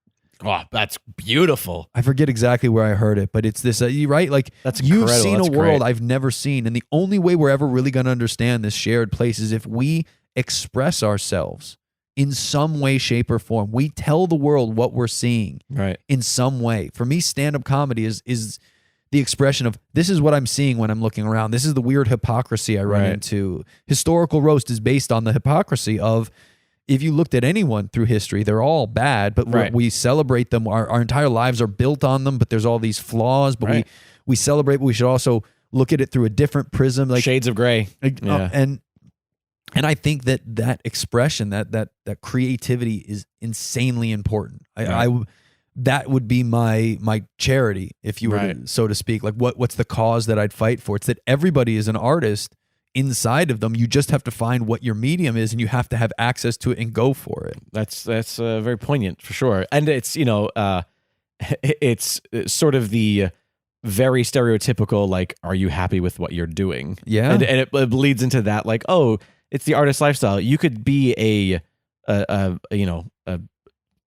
Oh, that's beautiful. I forget exactly where I heard it, but it's this, right? Like That's you've incredible. seen That's a world great. I've never seen. And the only way we're ever really going to understand this shared place is if we express ourselves in some way, shape, or form. We tell the world what we're seeing in some way. For me, stand-up comedy is the expression of, this is what I'm seeing when I'm looking around. This is the weird hypocrisy I run into. Historical roast is based on the hypocrisy of, if you looked at anyone through history, they're all bad, but we celebrate them. Our entire lives are built on them, but there's all these flaws, but we celebrate, but we should also look at it through a different prism. Like shades of gray. And I think that expression, that creativity is insanely important. That would be my charity, if you were to, so to speak. Like what's the cause that I'd fight for? It's that everybody is an artist inside of them. You just have to find what your medium is, and you have to have access to it and go for it. That's very poignant for sure. And it's it's sort of the very stereotypical, like, are you happy with what you're doing? Yeah. And it bleeds into that, like, oh, it's the artist lifestyle. You could be a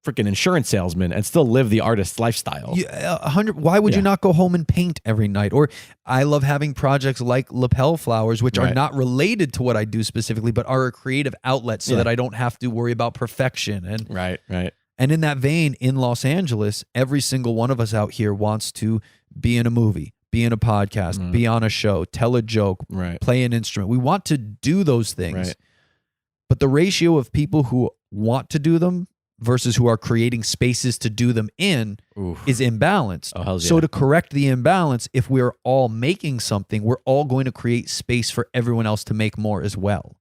freaking insurance salesman and still live the artist's lifestyle. 100. Why would you not go home and paint every night? Or I love having projects like Lapel Flowers, which are not related to what I do specifically, but are a creative outlet so that I don't have to worry about perfection. And right. And in that vein, in Los Angeles, every single one of us out here wants to be in a movie, be in a podcast, be on a show, tell a joke, play an instrument. We want to do those things. But the ratio of people who want to do them versus who are creating spaces to do them in is imbalanced. Oh, hell yeah. So to correct the imbalance, if we're all making something, we're all going to create space for everyone else to make more as well.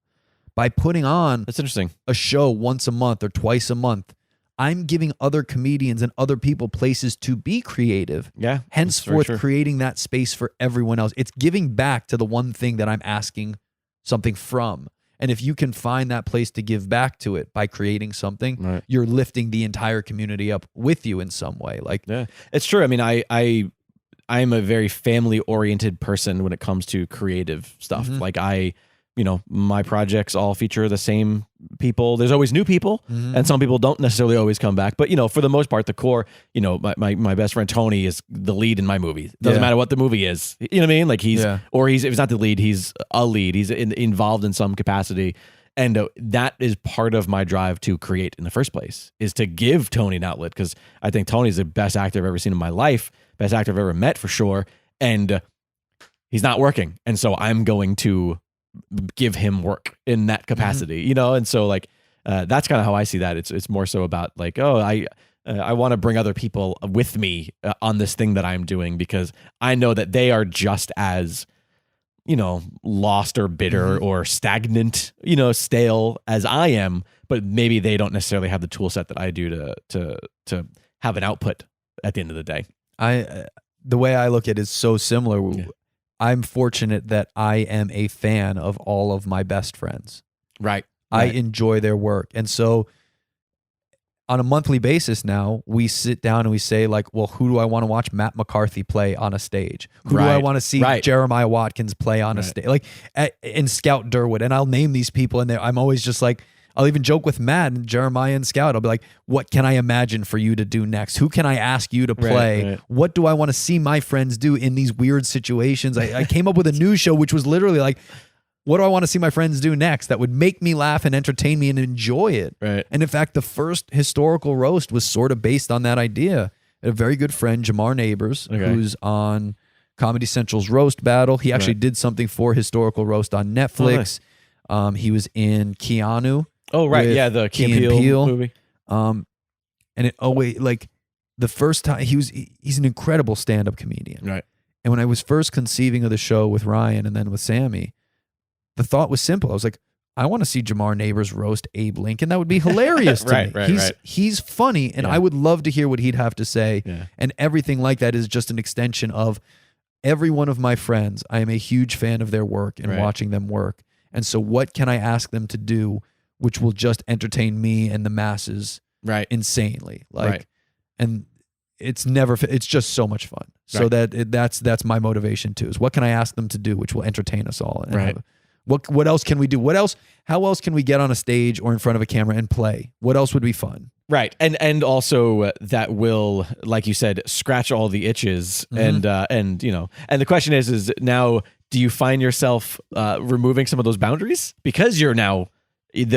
By putting on That's interesting. a show once a month or twice a month, I'm giving other comedians and other people places to be creative. Yeah. Henceforth, that's very true. creating that space for everyone else. It's giving back to the one thing that I'm asking something from. And if you can find that place to give back to it by creating something, you're lifting the entire community up with you in some way. Like, it's true. I mean, I'm a very family oriented person when it comes to creative stuff. Like my projects all feature the same people. There's always new people, and some people don't necessarily always come back. But for the most part, the core, my best friend Tony is the lead in my movie. It doesn't matter what the movie is. You know what I mean? Like if he's not the lead, he's a lead. He's involved in some capacity. And that is part of my drive to create in the first place, is to give Tony an outlet, because I think Tony's the best actor I've ever seen in my life, best actor I've ever met for sure. And he's not working. And so I'm going to give him work in that capacity, and so like that's kind of how I see that. It's more so about like, I want to bring other people with me on this thing that I'm doing, because I know that they are just as lost or bitter or stagnant, stale as I am, but maybe they don't necessarily have the tool set that I do to have an output at the end of the day. The way I look at it is so similar. I'm fortunate that I am a fan of all of my best friends. Right. I enjoy their work. And so on a monthly basis now, we sit down and we say, like, well, who do I want to watch Matt McCarthy play on a stage? Who do I want to see Jeremiah Watkins play on a stage? Like, and Scout Durwood. And I'll name these people, and I'm always just like, I'll even joke with Matt and Jeremiah and Scout. I'll be like, what can I imagine for you to do next? Who can I ask you to play? Right. What do I want to see my friends do in these weird situations? I came up with a news show, which was literally like, what do I want to see my friends do next that would make me laugh and entertain me and enjoy it? Right. And in fact, the first historical roast was sort of based on that idea. A very good friend, Jamar Neighbors, who's on Comedy Central's Roast Battle. He actually did something for Historical Roast on Netflix. Oh, nice. He was in Keanu. Oh, right. Yeah, the Key and Peele movie. And it always, like, the first time, he's an incredible stand-up comedian. Right. And when I was first conceiving of the show with Ryan and then with Sammy, the thought was simple. I was like, I want to see Jamar Neighbors roast Abe Lincoln. That would be hilarious to me. He's funny, and I would love to hear what he'd have to say. Yeah. And everything like that is just an extension of every one of my friends. I am a huge fan of their work and watching them work. And so what can I ask them to do which will just entertain me and the masses insanely? And it's just so much fun. So that's my motivation too, is what can I ask them to do which will entertain us all? And what else can we do? How else can we get on a stage or in front of a camera and play? What else would be fun? Right. And also that will, like you said, scratch all the itches. And you know, and the question is now, do you find yourself removing some of those boundaries because you're now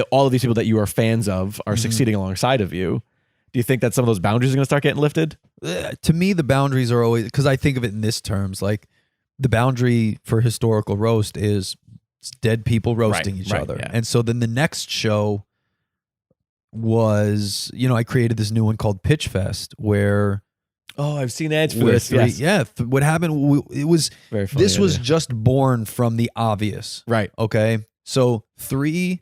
all of these people that you are fans of are succeeding alongside of you? Do you think that some of those boundaries are going to start getting lifted? To me, the boundaries are always, because I think of it in this terms, like the boundary for historical roast is dead people roasting each other. Yeah. And so then the next show was, you know, I created this new one called Pitch Fest where... Oh, I've seen ads for this. What happened, it was, very funny, this was just born from the obvious. Right. Okay. So 3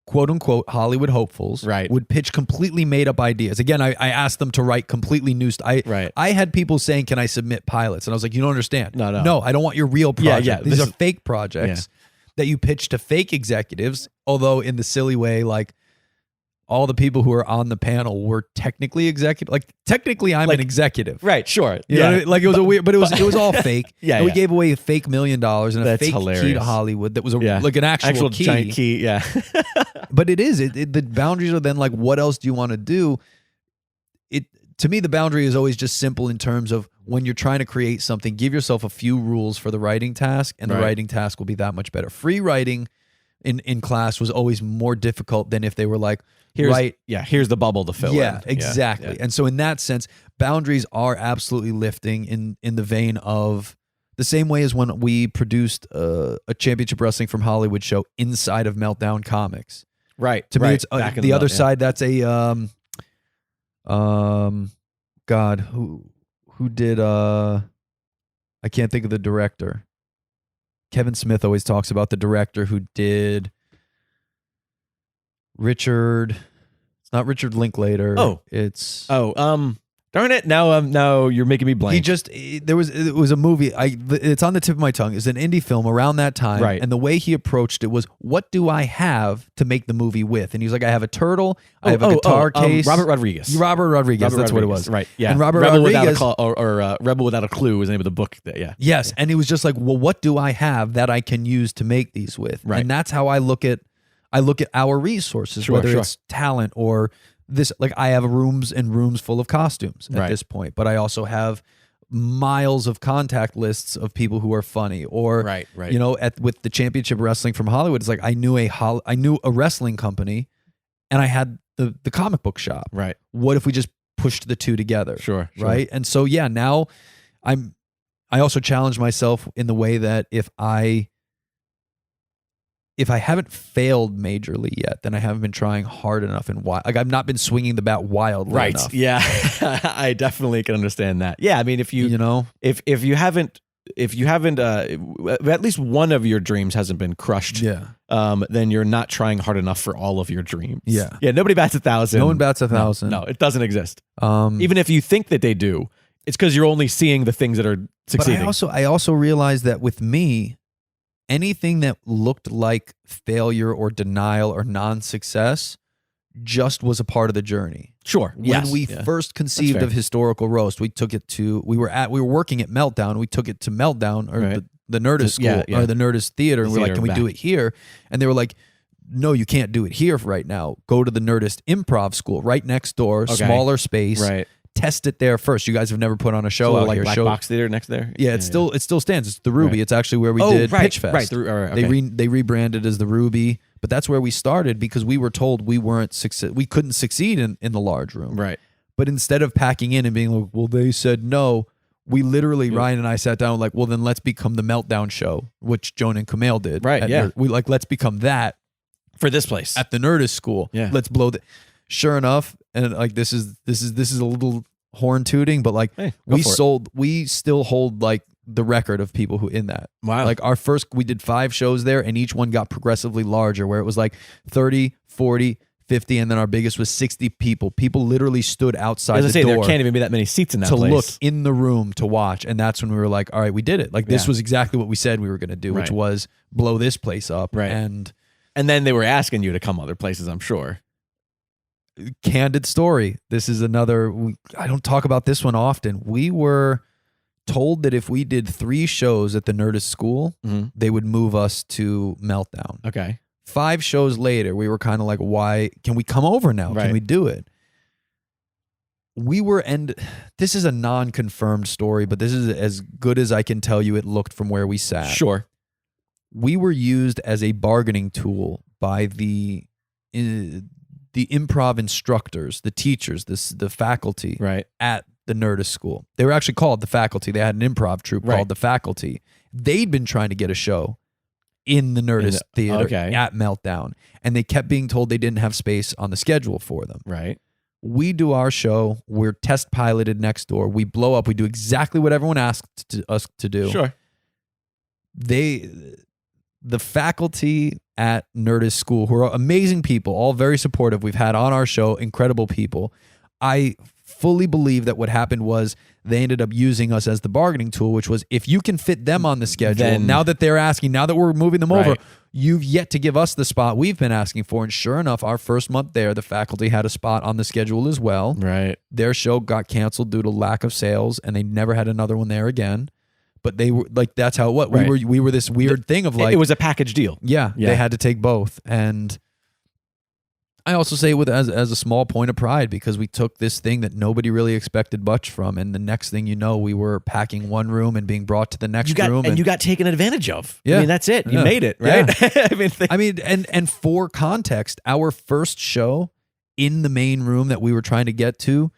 quote unquote Hollywood hopefuls would pitch completely made up ideas. Again, I asked them to write completely new I had people saying, can I submit pilots? And I was like, you don't understand. No, I don't want your real project. These are fake projects that you pitch to fake executives. Although in the silly way, like all the people who are on the panel were technically executive. Like technically I'm an executive. Right. Sure. You know, like it was a weird, but it was all fake. And we gave away a fake $1 million and That's a fake hilarious. Key to Hollywood that was like an actual key. Giant key. Yeah. But it is, the boundaries are then like, what else do you want to do? To me, the boundary is always just simple in terms of when you're trying to create something, give yourself a few rules for the writing task, and the writing task will be that much better. Free writing in class was always more difficult than if they were like, here's the bubble to fill in. Yeah, exactly. And so in that sense, boundaries are absolutely lifting in the vein of the same way as when we produced a Championship Wrestling from Hollywood show inside of Meltdown Comics. Right. To me, it's the other side. That's a God, who did I can't think of the director. Kevin Smith always talks about the director who did Richard. It's not Richard Linklater. Darn it! Now you're making me blank. It was a movie. It's on the tip of my tongue. It's an indie film around that time, and the way he approached it was, "What do I have to make the movie with?" And he was like, "I have a turtle. I have a guitar case." Robert Rodriguez. That's what it was. Right. Yeah. And Robert Rebel Rodriguez, Rebel Without a Clue was the name of the book. Yes, and it was just like, well, what do I have that I can use to make these with? Right. And that's how I look at our resources, whether it's talent or this. Like I have rooms and rooms full of costumes at this point, but I also have miles of contact lists of people who are funny. Or you know, with the Championship Wrestling from Hollywood, it's like I knew a wrestling company, and I had the comic book shop. Right. What if we just pushed the two together? Sure. Right. And so now I also challenge myself in the way that if I haven't failed majorly yet, then I haven't been trying hard enough and like I've not been swinging the bat wildly enough. Yeah, I definitely can understand that. Yeah, I mean, if you haven't, at least one of your dreams hasn't been crushed. Then you're not trying hard enough for all of your dreams. Yeah. Nobody bats 1,000. No one bats 1,000. No, it doesn't exist. Even if you think that they do, it's because you're only seeing the things that are succeeding. But I also realized that with me, anything that looked like failure or denial or non-success just was a part of the journey. Sure. When we first conceived of Historical Roast, we were working at Meltdown. We took it to Meltdown or the Nerdist School or the Nerdist Theater, and we were like, can we do it here? And they were like, no, you can't do it here right now. Go to the Nerdist Improv School right next door, smaller space. Right. Test it there first. You guys have never put on a show out like here. Black Box Theater next there. Yeah, it still stands. It's the Ruby. Right. It's actually where we did Pitch Fest. Right. Okay. They rebranded as the Ruby, but that's where we started because we were told we couldn't succeed in the large room. Right. But instead of packing in and being like, well, they said no, we literally, Ryan and I sat down like, well, then let's become the Meltdown Show, which Joan and Kumail did. Right. Yeah. Let's become that For this place. at the Nerdist School. Yeah. Let's blow the. Sure enough, and like this is a little horn tooting, but like Hey, we still hold like the record of people who in that. Wow. Like we did 5 shows there and each one got progressively larger where it was like 30, 40, 50, and then our biggest was 60 people. People literally stood outside the door. There can't even be that many seats in that to place. look in the room to watch. And that's when we were like, all right, we did it. Like this was exactly what we said we were going to do, which Right. was blow this place up. Right. And then they were asking you to come other places, I'm sure. candid story. This is another, I don't talk about this one often. We were told that if we did 3 shows at the Nerdist School, they would move us to Meltdown. Okay. 5 shows later, we were kind of like, why can we come over now? Right. Can we do it? This is a non-confirmed story, but this is as good as I can tell you it looked from where we sat. Sure. We were used as a bargaining tool by the improv instructors, the teachers, the faculty Right. at the Nerdist School. They were actually called the faculty. They had an improv troupe Right. called the faculty. They'd been trying to get a show in the Nerdist Theater at Meltdown, and they kept being told they didn't have space on the schedule for them. Right. We do our show. We're test piloted next door. We blow up. We do exactly what everyone asked us to do. Sure. The faculty at Nerdist School, who are amazing people, all very supportive. We've had on our show incredible people. I fully believe that what happened was they ended up using us as the bargaining tool, which was if you can fit them on the schedule, Then- now that they're asking, now that we're moving them over, Right. you've yet to give us the spot we've been asking for. And sure enough, our first month there, the faculty had a spot on the schedule as well. Right. Their show got canceled due to lack of sales, and they never had another one there again. But they were like, that's how it was. Right. We were this weird thing of like, it was a package deal. yeah, Yeah. they had to take both. And I also say it as a small point of pride because we took this thing that nobody really expected much from, and the next thing you know, we were packing one room and being brought to the next room, and you got taken advantage of. Yeah. I mean, that's it. You Yeah. made it, right? I mean, and for context, our first show in the main room that we were trying to get to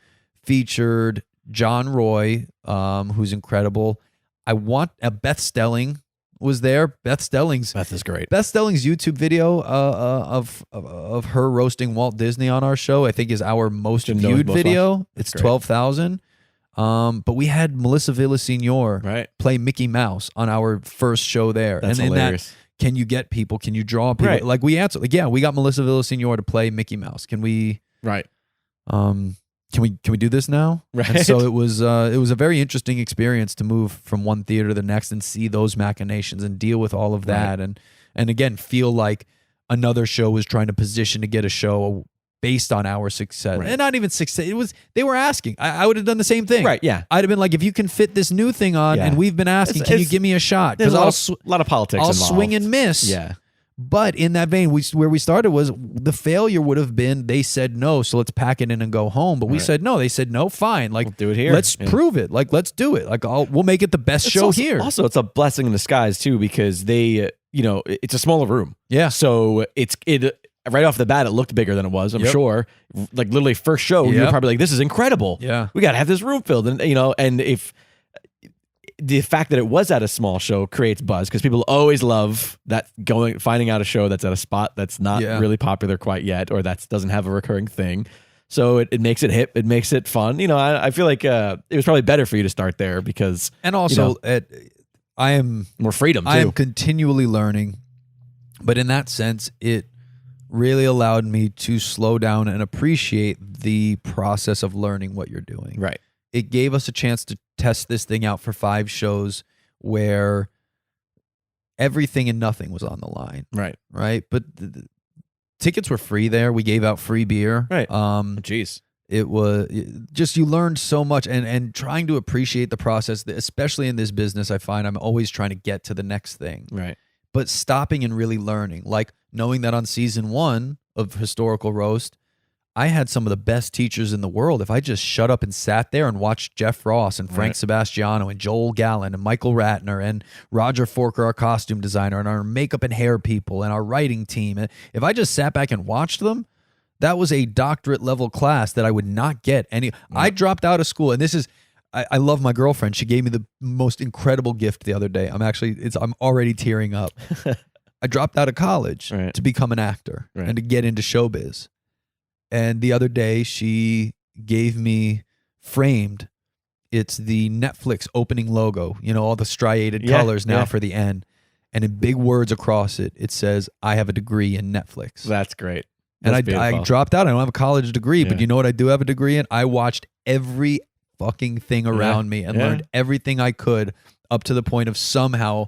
featured John Roy, who's incredible. Beth Stelling was there. Beth Stelling's YouTube video of her roasting Walt Disney on our show, I think, is our most viewed video. It's 12,000. But we had Melissa Villaseñor play Mickey Mouse on our first show there. That's and hilarious. in that, can you get people? Can you draw people? Right. Like we answered, like, yeah, we got Melissa Villaseñor to play Mickey Mouse. Can we? Right. Can we do this now? Right. And so it was a very interesting experience to move from one theater to the next and see those machinations and deal with all of that and again feel like another show was trying to position to get a show based on our success. Right. And not even success. It was they were asking. I would have done the same thing. Right, yeah. I'd have been like, if you can fit this new thing on Yeah. and we've been asking, can you give me a shot? There's Because a lot of politics I'll involved. swing and miss. Yeah. But in that vein, where we started was the failure would have been they said no, so let's pack it in and go home. But we said no. They said no, fine. Like We'll do it here. Let's Yeah. prove it. Like let's do it. Like we'll make it the best show also, here. Also, it's a blessing in disguise too because they, it's a smaller room. Yeah. So it right off the bat it looked bigger than it was. I'm Yep. sure. Like literally first show, you were Yep. probably like, "This is incredible. Yeah. we got to have this room filled." And and if the fact that it was at a small show creates buzz because people always love that finding out a show that's at a spot that's not Yeah. really popular quite yet or that doesn't have a recurring thing. So it makes it hip. It makes it fun. I feel like it was probably better for you to start there because And also, I am more freedom too. I am continually learning, but in that sense, it really allowed me to slow down and appreciate the process of learning what you're doing. Right. It gave us a chance to test this thing out for 5 shows where everything and nothing was on the line. Right. Right. But the tickets were free there. We gave out free beer. Right. Jeez. It was just, you learned so much and trying to appreciate the process, especially in this business. I find I'm always trying to get to the next thing. Right. but stopping and really learning, like knowing that on season 1 of Historical Roast, I had some of the best teachers in the world. If I just shut up and sat there and watched Jeff Ross and Frank Sebastiano and Joel Gallen and Michael Ratner and Roger Forker, our costume designer, and our makeup and hair people and our writing team, and if I just sat back and watched them, that was a doctorate level class that I would not get any. I dropped out of school, and this is, I love my girlfriend. She gave me the most incredible gift the other day. I'm already tearing up. I dropped out of college to become an actor and to get into showbiz. And the other day, she gave me Framed. It's the Netflix opening logo, all the striated colors now for the end. And in big words across it, it says, I have a degree in Netflix. That's great. And I dropped out. I don't have a college degree, but you know what I do have a degree in? I watched every fucking thing around me and learned everything I could up to the point of somehow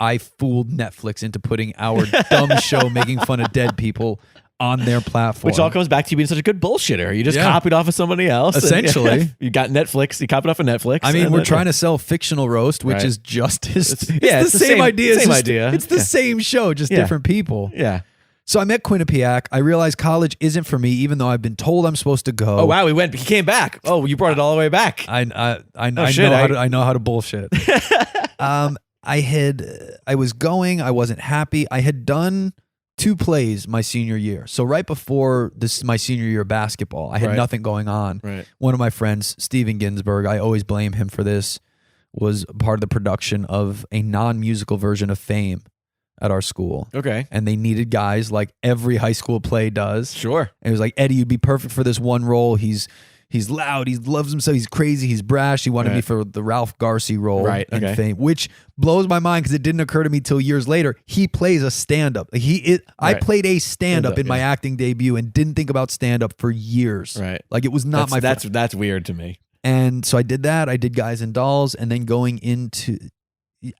I fooled Netflix into putting our dumb show making fun of dead people on their platform. Which all comes back to you being such a good bullshitter. You just copied off of somebody else. Essentially. You got Netflix. You copied off of Netflix. I mean, we're trying to sell fictional roast, which is just it's the same idea. It's the same show, just different people. Yeah. So I met Quinnipiac. I realized college isn't for me, even though I've been told I'm supposed to go. Oh, wow. He came back. Oh, you brought it all the way back. I know how to bullshit. I was going. I wasn't happy. I had done 2 plays my senior year. So right before my senior year of basketball, I had nothing going on. Right. One of my friends, Steven Ginsberg, I always blame him for this, was part of the production of a non-musical version of Fame at our school. Okay. And they needed guys like every high school play does. Sure. And it was like, Eddie, you'd be perfect for this one role. He's loud. He loves himself. He's crazy. He's brash. He wanted me for the Ralph Garcia role in Fame, which blows my mind because it didn't occur to me till years later. He plays a stand-up. I played a stand-up in my acting debut and didn't think about stand-up for years. Right. Like it was not that's weird to me. And so I did that. I did Guys and Dolls, and then going into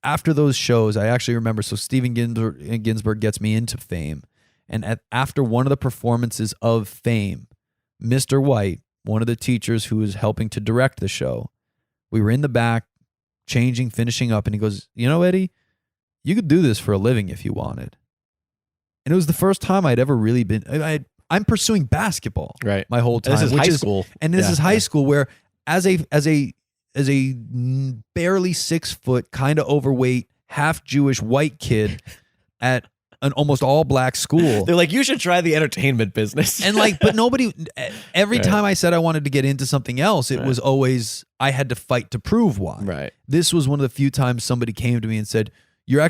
after those shows, I actually remember. So Steven Ginsberg gets me into Fame, and after one of the performances of Fame, Mr. White, one of the teachers who was helping to direct the show, we were in the back, finishing up, and he goes, Eddie, you could do this for a living if you wanted. And it was the first time I'd ever really been. I'm pursuing basketball my whole time. This is high school, and this is high school where as a barely 6 foot, kind of overweight, half Jewish white kid at an almost all black school. They're like, you should try the entertainment business. And but nobody, every time I said I wanted to get into something else, it was always, I had to fight to prove why. Right. This was one of the few times somebody came to me and said, you're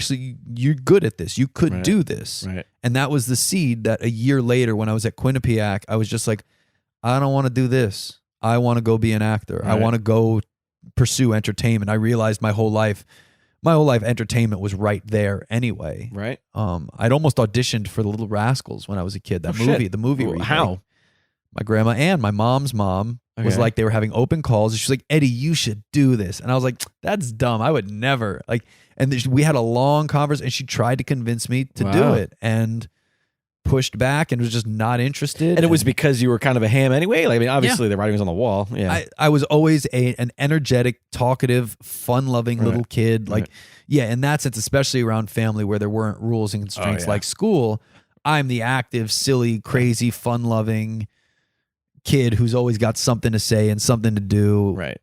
good at this. You could do this. Right. And that was the seed that a year later, when I was at Quinnipiac, I was just like, I don't want to do this. I want to go be an actor. Right. I want to go pursue entertainment. I realized my whole life entertainment was right there anyway. Right. I'd almost auditioned for The Little Rascals when I was a kid. The movie remake. How? My grandma Ann, my mom's mom, was like, they were having open calls. And she's like, Eddie, you should do this. And I was like, that's dumb. I would never. And we had a long conversation, and she tried to convince me to do it, and pushed back and was just not interested. And it was because you were kind of a ham anyway? Obviously the writing was on the wall. Yeah. I was always an energetic, talkative, fun-loving little kid. In that sense, especially around family where there weren't rules and constraints like school, I'm the active, silly, crazy, fun-loving kid who's always got something to say and something to do. Right.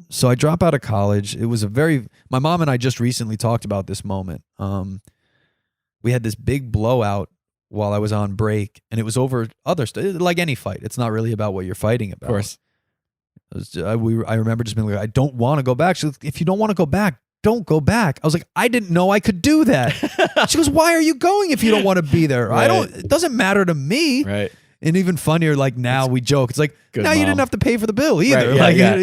So I dropped out of college. It was my mom and I just recently talked about this moment. We had this big blowout while I was on break, and it was over other stuff. Like any fight, it's not really about what you're fighting about. Of course. I remember just being like, I don't want to go back. She goes, if you don't want to go back, don't go back. I was like, I didn't know I could do that. She goes, why are you going if you don't want to be there? Right. It doesn't matter to me. Right. And even funnier, now we joke. It's like, good now you mom. didn't have to pay for the bill either. Right, there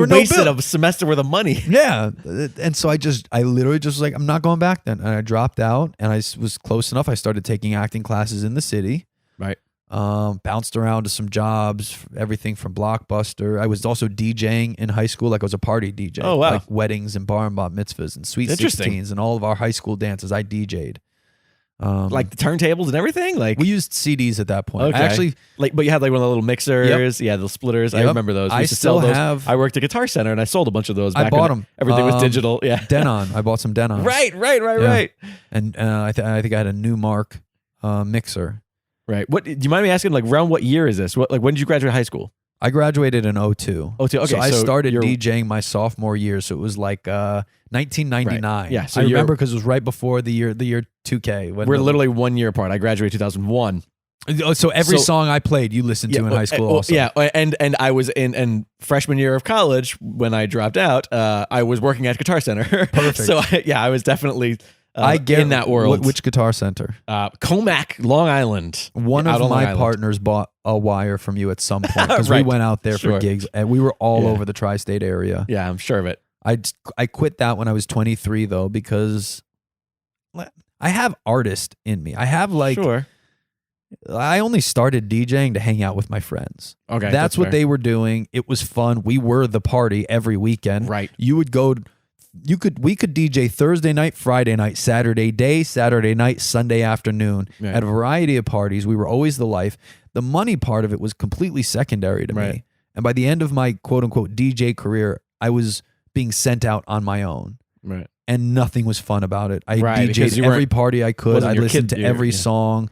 were no wasted bills. a semester worth of money. Yeah. And so I literally just was like, I'm not going back then. And I dropped out, and I was close enough. I started taking acting classes in the city. Right. Bounced around to some jobs, everything from Blockbuster. I was also DJing in high school. I was a party DJ. Oh, wow. Weddings and bar and bat mitzvahs and sweet 16s and all of our high school dances. I DJ'd. Like the turntables and everything. Like we used CDs at that point. okay. I actually, like, but you had like one of the little mixers. Yeah, the splitters. I Yep. remember those. We I used to sell still those. have- I worked at Guitar Center and I sold a bunch of those. I Back bought when them. Everything was digital. Yeah, Denon. I bought some Denons. right. And I think I had a Newmark mixer. Right. What do you mind me asking? Like, around what year is this? What, like, when did you graduate high school? I graduated in 02. 02, okay, So I so started you're- DJing my sophomore year, so it was like 1999. Right. Yeah, so I you're- remember because it was right before the year 2K. When We're literally 1 year apart. I graduated 2001. So every So- song I played, you listened to in high school. Also, Yeah, and I was in freshman year of college when I dropped out. I was working at Guitar Center. Perfect. So I was definitely I get in that world. Which Guitar Center? Comac, Long Island. One Out of on Long my Island. partners bought a wire from you at some point because Right. we went out there Sure. for gigs and we were all Yeah. over the tri-state area. Yeah, I'm sure of it. I quit that when I was 23 though because I have artist in me. I have like Sure. I only started DJing to hang out with my friends. Okay, That's what fair. they were doing. It was fun. We were the party every weekend. Right. You would go we could DJ Thursday night, Friday night, Saturday day, Saturday night, Sunday afternoon Right. at a variety of parties. We were always the life. The money part of it was completely secondary to Right. me. And by the end of my quote unquote DJ career, I was being sent out on my own. Right. And nothing was fun about it. I Right, because DJ'd you every weren't- party I could. wasn't I your listened kid- to every yeah. song.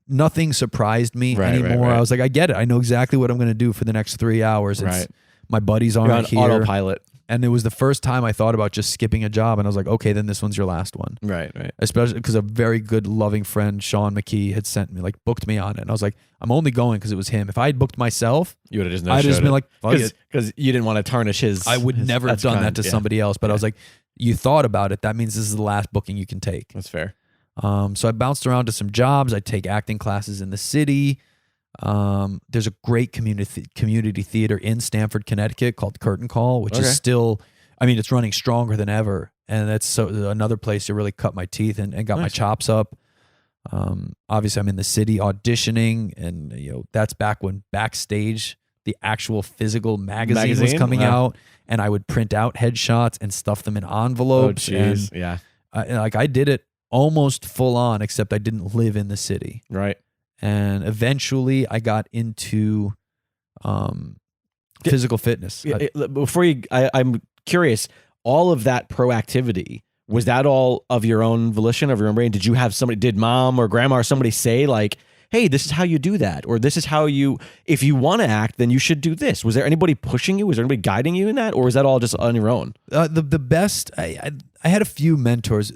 Nothing surprised me Right, right, anymore. right. I was like, I get it. I know exactly what I'm going to do for the next 3 hours. It's, Right. my buddies You're on aren't here. autopilot. And it was the first time I thought about just skipping a job. And I was like, okay, then this one's your last one. Right. Especially because a very good, loving friend, Sean McKee, had booked me on it. And I was like, I'm only going because it was him. If I had booked myself, You would have just I'd just been like, fuck it. because you didn't want to tarnish his. I would his- never have that's done kind- that to yeah. somebody else. But I was like, you thought about it. That means this is the last booking you can take. That's fair. So I bounced around to some jobs. I take acting classes in the city. There's a great community theater in Stamford, Connecticut called Curtain Call, which Okay. is still, I mean, it's running stronger than ever. And that's another place to really cut my teeth and got my Nice. chops up. Obviously, I'm in the city auditioning, and that's back when Backstage, the actual physical magazine was Magazine? coming Wow. out, and I would print out headshots and stuff them in Oh, envelopes. jeez. And Yeah. I did it almost full on, except I didn't live in the city. Right. And eventually I got into physical fitness. Before you, I'm curious. All of that proactivity, was that all of your own volition, of your own brain? Did you have somebody? Did mom or grandma or somebody say like, "Hey, this is how you do that," or "This is how you? If you want to act, then you should do this." Was there anybody pushing you? Was there anybody guiding you in that, or was that all just on your own? The best, I had a few mentors.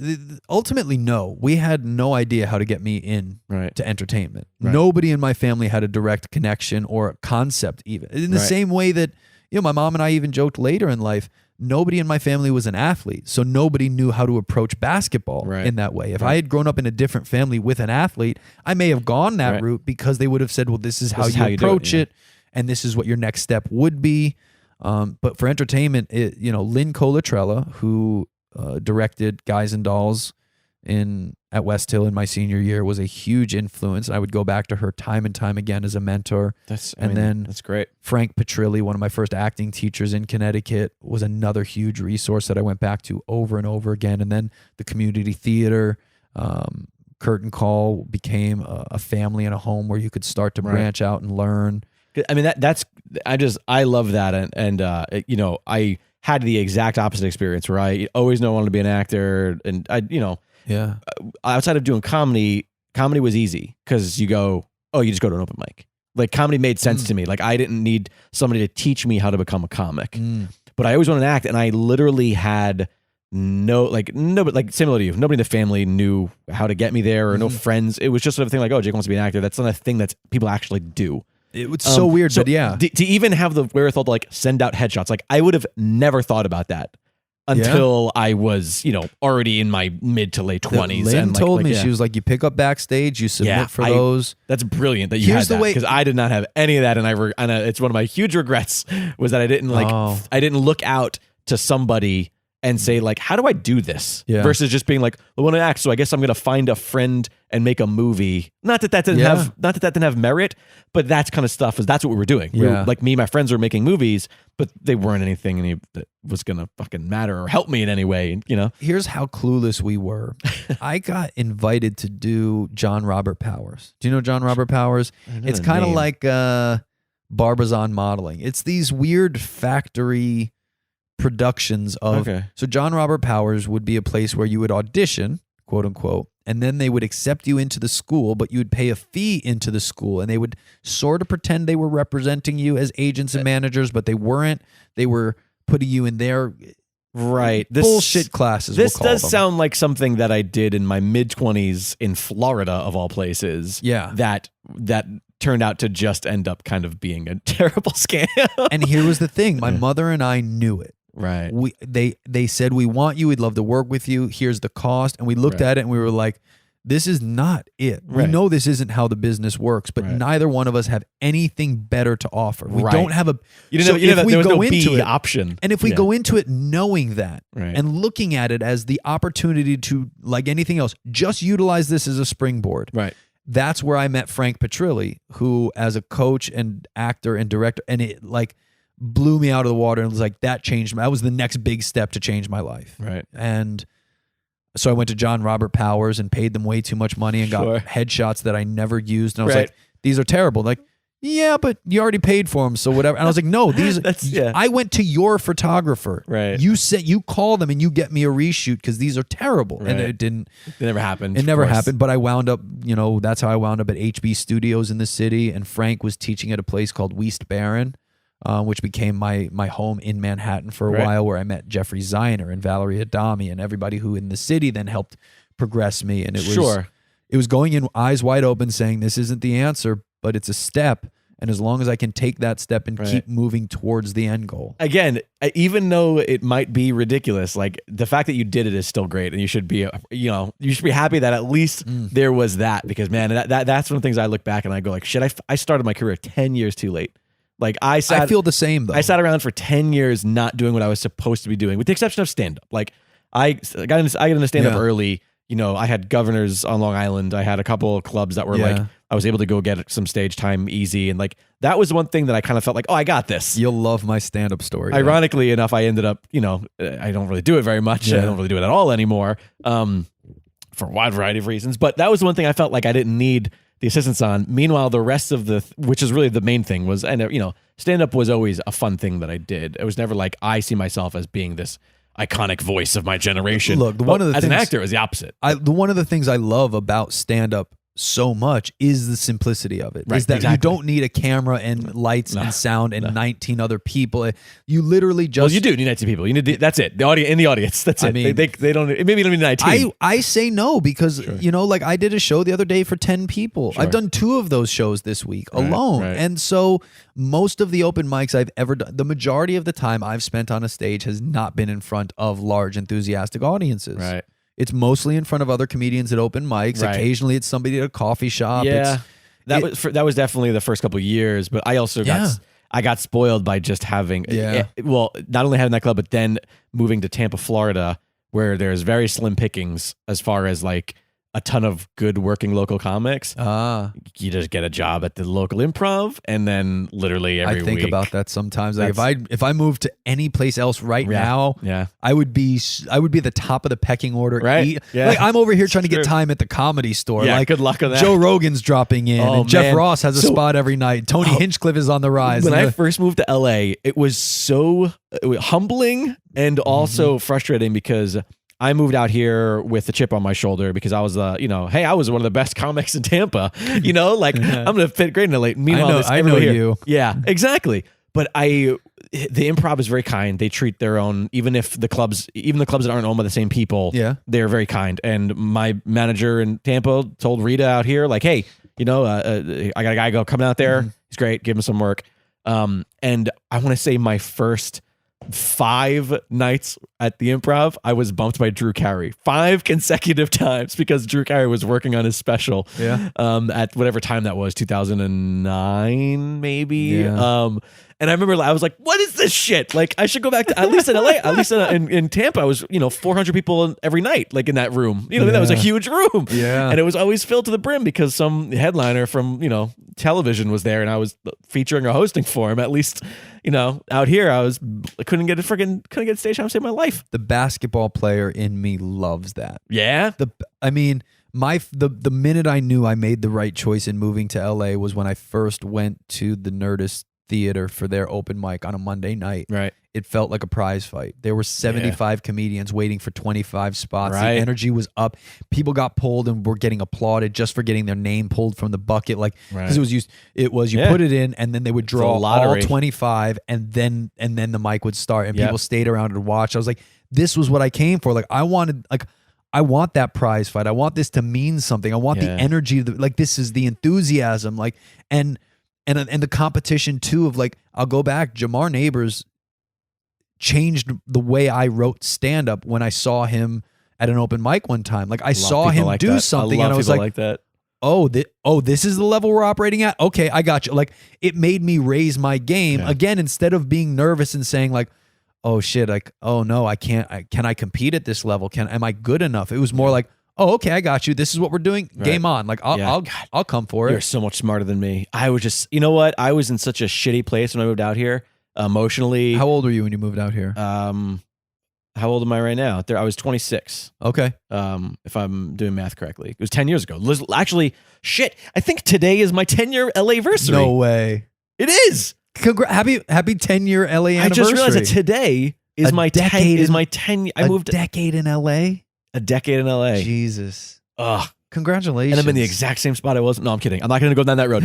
Ultimately, no. We had no idea how to get me in Right. to entertainment. Right. Nobody in my family had a direct connection or a concept even. In the Right. same way that, my mom and I even joked later in life, nobody in my family was an athlete. So nobody knew how to approach basketball Right. in that way. If I had grown up in a different family with an athlete, I may have gone that Right. route because they would have said, well, this is how is you how you do it, approach yeah. it. And this is what your next step would be. But for entertainment, Lynn Colatrella, who directed Guys and Dolls at West Hill in my senior year, was a huge influence. I would go back to her time and time again as a mentor. Then that's great. Frank Petrilli, one of my first acting teachers in Connecticut, was another huge resource that I went back to over and over again. And then the community theater, Curtain Call became a family and a home where you could start to Right. branch out and learn. I mean, I love that. And I had the exact opposite experience where I always knew I wanted to be an actor. And Yeah. outside of doing comedy was easy because you just go to an open mic. Like comedy made sense to me. Like I didn't need somebody to teach me how to become a comic, but I always wanted to act. And I literally had but similar to you, nobody in the family knew how to get me there or no friends. It was just sort of thing like, oh, Jake wants to be an actor. That's not a thing that people actually do. It was so weird, but yeah. To even have the wherewithal to like send out headshots, like I would have never thought about that until I was, already in my mid to late 20s. Lynn and told me, yeah. she was like, you pick up Backstage, you submit for those. That's brilliant that you Here's had the that way- because I did not have any of that, and it's one of my huge regrets was that I didn't I didn't look out to somebody and say like, how do I do this? Yeah. Versus just being like, I want to act, so I guess I'm going to find a friend and make a movie. Not that didn't have merit, but that's kind of stuff that's what we were doing. We were, like me and my friends were making movies, but they weren't anything that was going to fucking matter or help me in any way, you know? Here's how clueless we were. I got invited to do John Robert Powers. Do you know John Robert Powers? It's kind of like Barbizon modeling. It's these weird factory productions of. Okay. So John Robert Powers would be a place where you would audition, quote unquote, and then they would accept you into the school, but you would pay a fee into the school, and they would sort of pretend they were representing you as agents and managers, but they weren't. They were putting you in their bullshit classes. This does sound like something that I did in my mid-20s in Florida, of all places. Yeah. That turned out to just end up kind of being a terrible scam. And here was the thing. My mother and I knew it. Right. They said, we want you. We'd love to work with you. Here's the cost. And we looked at it and we were like, this is not it. We know this isn't how the business works, but neither one of us have anything better to offer. We don't have a. There was no B option. And if we go into it knowing that and looking at it as the opportunity to, like anything else, just utilize this as a springboard. Right. That's where I met Frank Petrilli, who, as a coach and actor and director, and it like blew me out of the water and was like, that changed me. That was the next big step to change my life. Right. And so I went to John Robert Powers and paid them way too much money and got headshots that I never used. And I was like, these are terrible. Like, yeah, but you already paid for them, so whatever. And I was like, no, these. I went to your photographer. Right. You call them and you get me a reshoot because these are terrible. Right. And it didn't. It never happened. It never happened. But I wound up, that's how I wound up at HB Studios in the city. And Frank was teaching at a place called West Barron, which became my home in Manhattan for a while, where I met Jeffrey Zeiner and Valerie Adami and everybody who in the city then helped progress me. And it was going in eyes wide open, saying this isn't the answer, but it's a step. And as long as I can take that step and keep moving towards the end goal. Again, even though it might be ridiculous, like the fact that you did it is still great. And you should be, you should be happy that at least there was that, because man, that's one of the things I look back and I go like, shit, I started my career 10 years too late. Like I feel the same though. I sat around for 10 years not doing what I was supposed to be doing, with the exception of stand-up. Like I got into stand-up early. I had Governors on Long Island. I had a couple of clubs that were like, I was able to go get some stage time easy. And like, that was one thing that I kind of felt like, oh, I got this. You'll love my stand-up story. Ironically enough, I ended up, I don't really do it very much. I don't really do it at all anymore, for a wide variety of reasons. But that was one thing I felt like I didn't need the assistance on. Meanwhile, the rest of which is really the main thing, was, and stand-up was always a fun thing that I did. It was never like, I see myself as being this iconic voice of my generation. Look, as an actor, it was the opposite. One of the things I love about stand-up so much is the simplicity of it. Is that you don't need a camera and lights and sound and 19 other people. You literally just... Well, you do need 19 people. You need that's it. The audience in the audience. That's it. I mean, they don't. Maybe you don't need 19. I say no because like I did a show the other day for 10 people. I've done 2 of those shows this week alone, and so most of the open mics I've ever done, the majority of the time I've spent on a stage has not been in front of large, enthusiastic audiences. Right. It's mostly in front of other comedians at open mics. Right. Occasionally, it's somebody at a coffee shop. Yeah, that was definitely the first couple of years. But I also got spoiled by just having not only having that club, but then moving to Tampa, Florida, where there's very slim pickings as far as like a ton of good working local comics. You just get a job at the local improv, and then literally every week. I think about that sometimes. Like if I moved to any place else now, I would be at the top of the pecking order. Right? Like I'm over here trying to get time at the Comedy Store. Yeah, like good luck with that. Joe Rogan's dropping in, and Jeff Ross has a spot every night. Tony Hinchcliffe is on the rise. When I first moved to LA, it was so humbling and also frustrating, because I moved out here with a chip on my shoulder because I was hey, I was one of the best comics in Tampa, I'm going to fit great in LA. Meanwhile, I know you. Yeah, exactly. But the improv is very kind. They treat their own, even the clubs that aren't owned by the same people, they're very kind. And my manager in Tampa told Rita out here, like, hey, I got a guy coming out there. He's great. Give him some work. And I want to say my first 5 nights at the improv, I was bumped by Drew Carey 5 consecutive times, because Drew Carey was working on his special at whatever time that was, 2009 maybe. And I remember I was like, what is this shit? Like, I should go back to, at least in LA, at least in Tampa, I was, 400 people every night, like in that room. That was a huge room. Yeah. And it was always filled to the brim because some headliner from, television was there and I was featuring or hosting for him. At least, out here, I couldn't get stage time to save my life. The basketball player in me loves that. Yeah. The minute I knew I made the right choice in moving to LA was when I first went to the Nerdist Theater for their open mic on a Monday night. Right. It felt like a prize fight. There were 75 comedians waiting for 25 spots. Right. The energy was up. People got pulled and were getting applauded just for getting their name pulled from the bucket. Like, because you put it in and then they would draw all 25 and then the mic would start and people stayed around and watched. I was like, this was what I came for. Like, I want that prize fight. I want this to mean something. I want the energy. This is the enthusiasm. And the competition too of I'll go back. Jamar Neighbors changed the way I wrote stand up when I saw him at an open mic one time. I saw him do something and I was like that. Oh, this is the level we're operating at. Okay, I got you. It made me raise my game again instead of being nervous and saying oh shit, oh no, I can't. Can I compete at this level? Am I good enough? It was more oh, okay, I got you. This is what we're doing. Right. Game on. I'll come for it. You're so much smarter than me. I was just, what? I was in such a shitty place when I moved out here, emotionally. How old were you when you moved out here? How old am I right now? I was 26. Okay. If I'm doing math correctly. It was 10 years ago. Actually, shit, I think today is my 10-year LA-versary. No way. It is. Happy 10-year LA anniversary. I just realized that today is my 10. I moved a decade in LA. A decade in LA. Jesus. Ugh. Congratulations. And I'm in the exact same spot I was. No, I'm kidding. I'm not going to go down that road.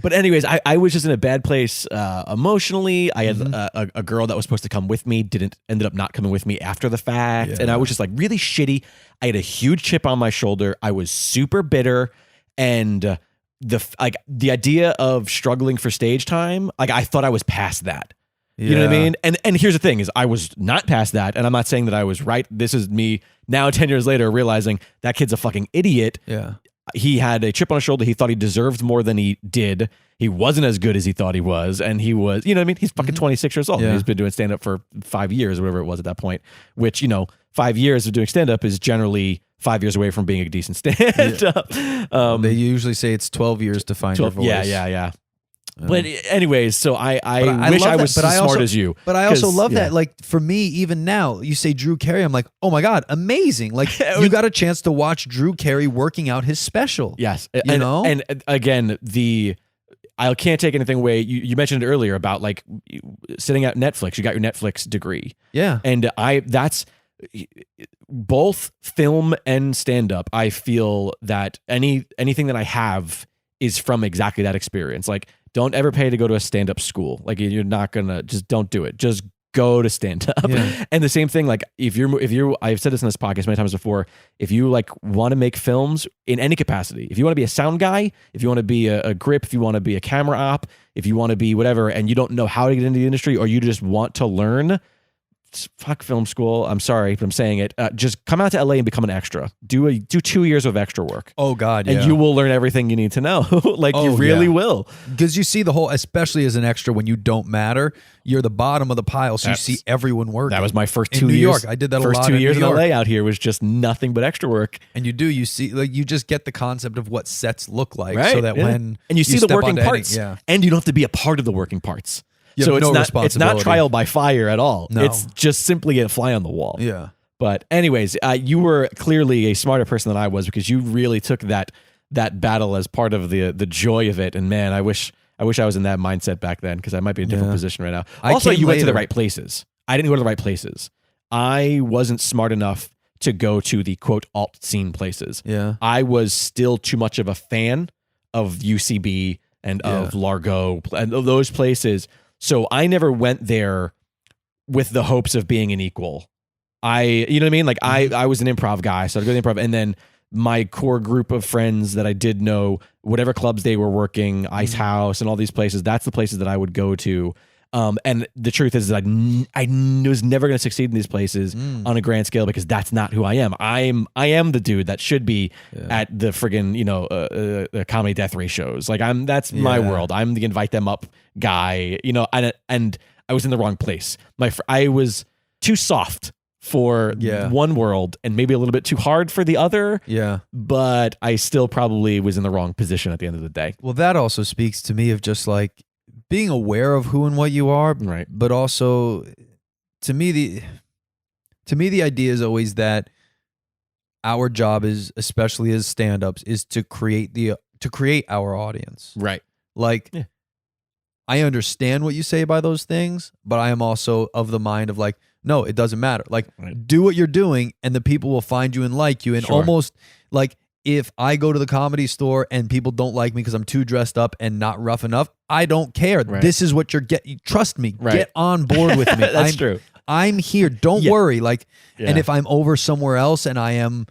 But anyways, I was just in a bad place emotionally. I had a girl that was supposed to come with me, ended up not coming with me after the fact. And I was just really shitty. I had a huge chip on my shoulder. I was super bitter. And the idea of struggling for stage time, I thought I was past that. You know what I mean? And here's the thing is I was not past that. And I'm not saying that I was right. This is me now 10 years later realizing that kid's a fucking idiot. Yeah. He had a chip on his shoulder. He thought he deserved more than he did. He wasn't as good as he thought he was. And he was, you know what I mean? He's fucking 26 years old. Yeah. He's been doing stand-up for 5 years or whatever it was at that point, which, 5 years of doing stand-up is generally 5 years away from being a decent stand-up. Yeah. They usually say it's 12 years to find your voice. Yeah. But anyways, so I wish I was as smart as you. But I also love that. For me, even now, you say Drew Carey, I'm like, oh my God, amazing. You got a chance to watch Drew Carey working out his special. Yes. And again, I can't take anything away. You mentioned it earlier about sitting at Netflix. You got your Netflix degree. Yeah. And that's both film and stand-up. I feel that anything that I have is from exactly that experience. Don't ever pay to go to a stand-up school. You're not gonna, just don't do it. Just go to stand-up. Yeah. And the same thing, if you're, I've said this in this podcast many times before, if you want to make films in any capacity, if you want to be a sound guy, if you want to be a grip, if you want to be a camera op, if you want to be whatever, and you don't know how to get into the industry, or you just want to learn, fuck film school. I'm sorry, but I'm saying it. Just come out to LA and become an extra. Do 2 years of extra work. Oh God, yeah. And you will learn everything you need to know. You really will. Because you see the whole, especially as an extra, when you don't matter, you're the bottom of the pile. So you see everyone working. That was my first 2 in New years. York. I did that first a lot. 2 years in LA out here was just nothing but extra work. And you see, you just get the concept of what sets look like, right? So that when and you see the working parts, and you don't have to be a part of the working parts. So it's not trial by fire at all. No. It's just simply a fly on the wall. Yeah. But anyways, you were clearly a smarter person than I was because you really took that battle as part of the joy of it. And man, I wish I was in that mindset back then because I might be in a different position right now. Also, you went to the right places. I didn't go to the right places. I wasn't smart enough to go to the quote alt scene places. Yeah. I was still too much of a fan of UCB and of Largo and of those places. So I never went there with the hopes of being an equal. You know what I mean? I was an improv guy, so I'd go to the improv. And then my core group of friends that I did know, whatever clubs they were working, Ice House and all these places, that's the places that I would go to. And the truth is that I was never going to succeed in these places on a grand scale because that's not who I am. I am the dude that should be at the friggin', the comedy death race shows. Like that's my world. I'm the invite them up guy, and I was in the wrong place. I was too soft for one world and maybe a little bit too hard for the other. Yeah. But I still probably was in the wrong position at the end of the day. Well, that also speaks to me of just like being aware of who and what you are. Right. But also to me the idea is always that our job is, especially as stand-ups, is to create our audience. Right. Like I understand what you say by those things, but I am also of the mind of like, no, it doesn't matter. Like, do what you're doing, and the people will find you and like you. And almost like if I go to the Comedy Store and people don't like me because I'm too dressed up and not rough enough, I don't care. Right. This is what you're getting. Trust me. Right. Get on board with me. That's true. I'm here. Don't worry. Like, and if I'm over somewhere else and I am,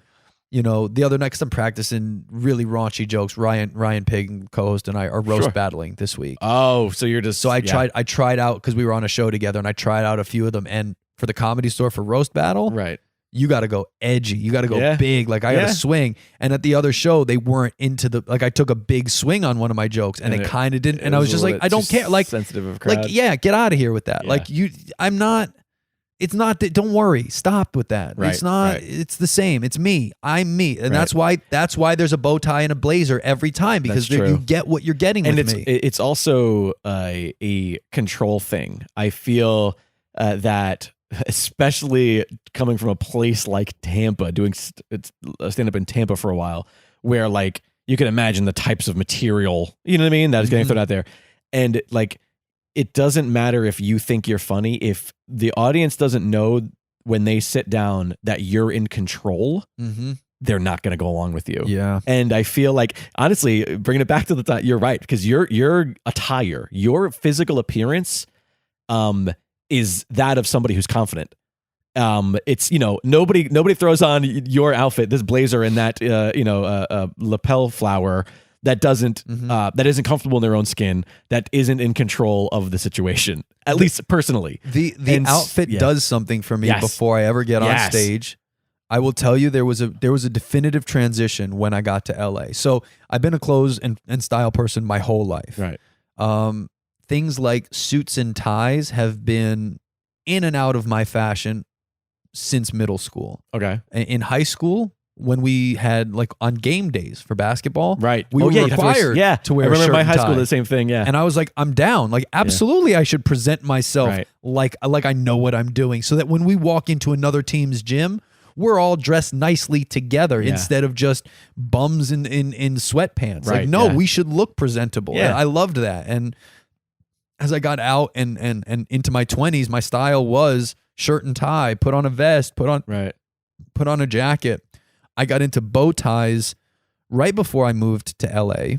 the other night, 'cause I'm practicing really raunchy jokes. Ryan Pig, co-host, and I are roast battling this week. Oh, so you're just I tried out because we were on a show together, and I tried out a few of them. And for the Comedy Store for roast battle, right, you got to go edgy. You got to go big. Like I got to swing. And at the other show, they weren't into I took a big swing on one of my jokes, and it kind of didn't. And I was just like, I don't care. Like sensitive of crowd. Like get out of here with that. Yeah. Like I'm not. It's not that. Don't worry. Stop with that. Right, it's not. Right. It's the same. It's me. I'm me, and that's why there's a bow tie and a blazer every time, because you get what you're getting and with me. It's also a control thing. I feel that, especially coming from a place like Tampa, doing stand up in Tampa for a while, where like you can imagine the types of material, you know what I mean, that is getting thrown out there, and like. It doesn't matter if you think you're funny. If the audience doesn't know when they sit down that you're in control, they're not going to go along with you. Yeah. And I feel like, honestly, bringing it back to the time, you're right, because your attire, your physical appearance is that of somebody who's confident. It's, nobody throws on your outfit, this blazer and that, lapel flower that isn't comfortable in their own skin, that isn't in control of the situation, at least personally. The outfit does something for me before I ever get on stage. I will tell you, there was a definitive transition when I got to LA. So I've been a clothes and style person my whole life. Right. Things like suits and ties have been in and out of my fashion since middle school. Okay. In high school, when we had like on game days for basketball, right? We were required to wear. I remember my high school did the same thing. Yeah, and I was like, I'm down. Like, absolutely, I should present myself like I know what I'm doing, so that when we walk into another team's gym, we're all dressed nicely together instead of just bums in sweatpants. Right. Like, no, we should look presentable. Yeah. I loved that. And as I got out and into my 20s, my style was shirt and tie, put on a vest, put on a jacket. I got into bow ties right before I moved to LA.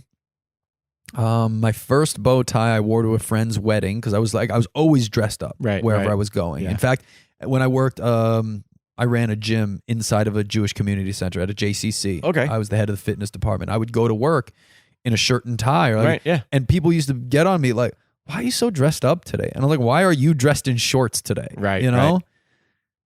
My first bow tie I wore to a friend's wedding because I was always dressed up wherever I was going. Yeah. In fact, when I worked, I ran a gym inside of a Jewish community center at a JCC. Okay. I was the head of the fitness department. I would go to work in a shirt and tie. And people used to get on me like, why are you so dressed up today? And I'm like, why are you dressed in shorts today? Right. Right.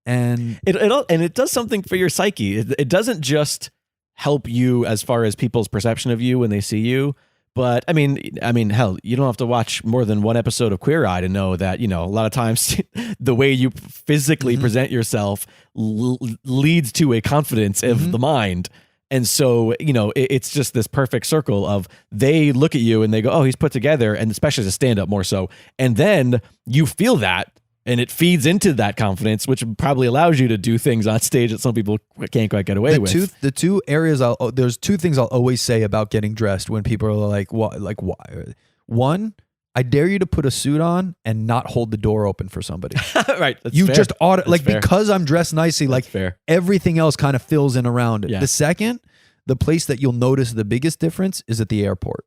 And it does something for your psyche. It doesn't just help you as far as people's perception of you when they see you, but I mean, hell, you don't have to watch more than one episode of Queer Eye to know that, a lot of times the way you physically present yourself leads to a confidence of the mind. And so, it's just this perfect circle of they look at you and they go, oh, he's put together, and especially as a stand-up more so. And then you feel that. And it feeds into that confidence, which probably allows you to do things on stage that some people can't quite get away with. The two areas there's two things I'll always say about getting dressed when people are like, "What? Like why?" One, I dare you to put a suit on and not hold the door open for somebody. Right. That's you fair. just ought like fair. Because I'm dressed nicely. That's like fair. Everything else kind of fills in around it. Yeah. The second, the place that you'll notice the biggest difference is at the airport.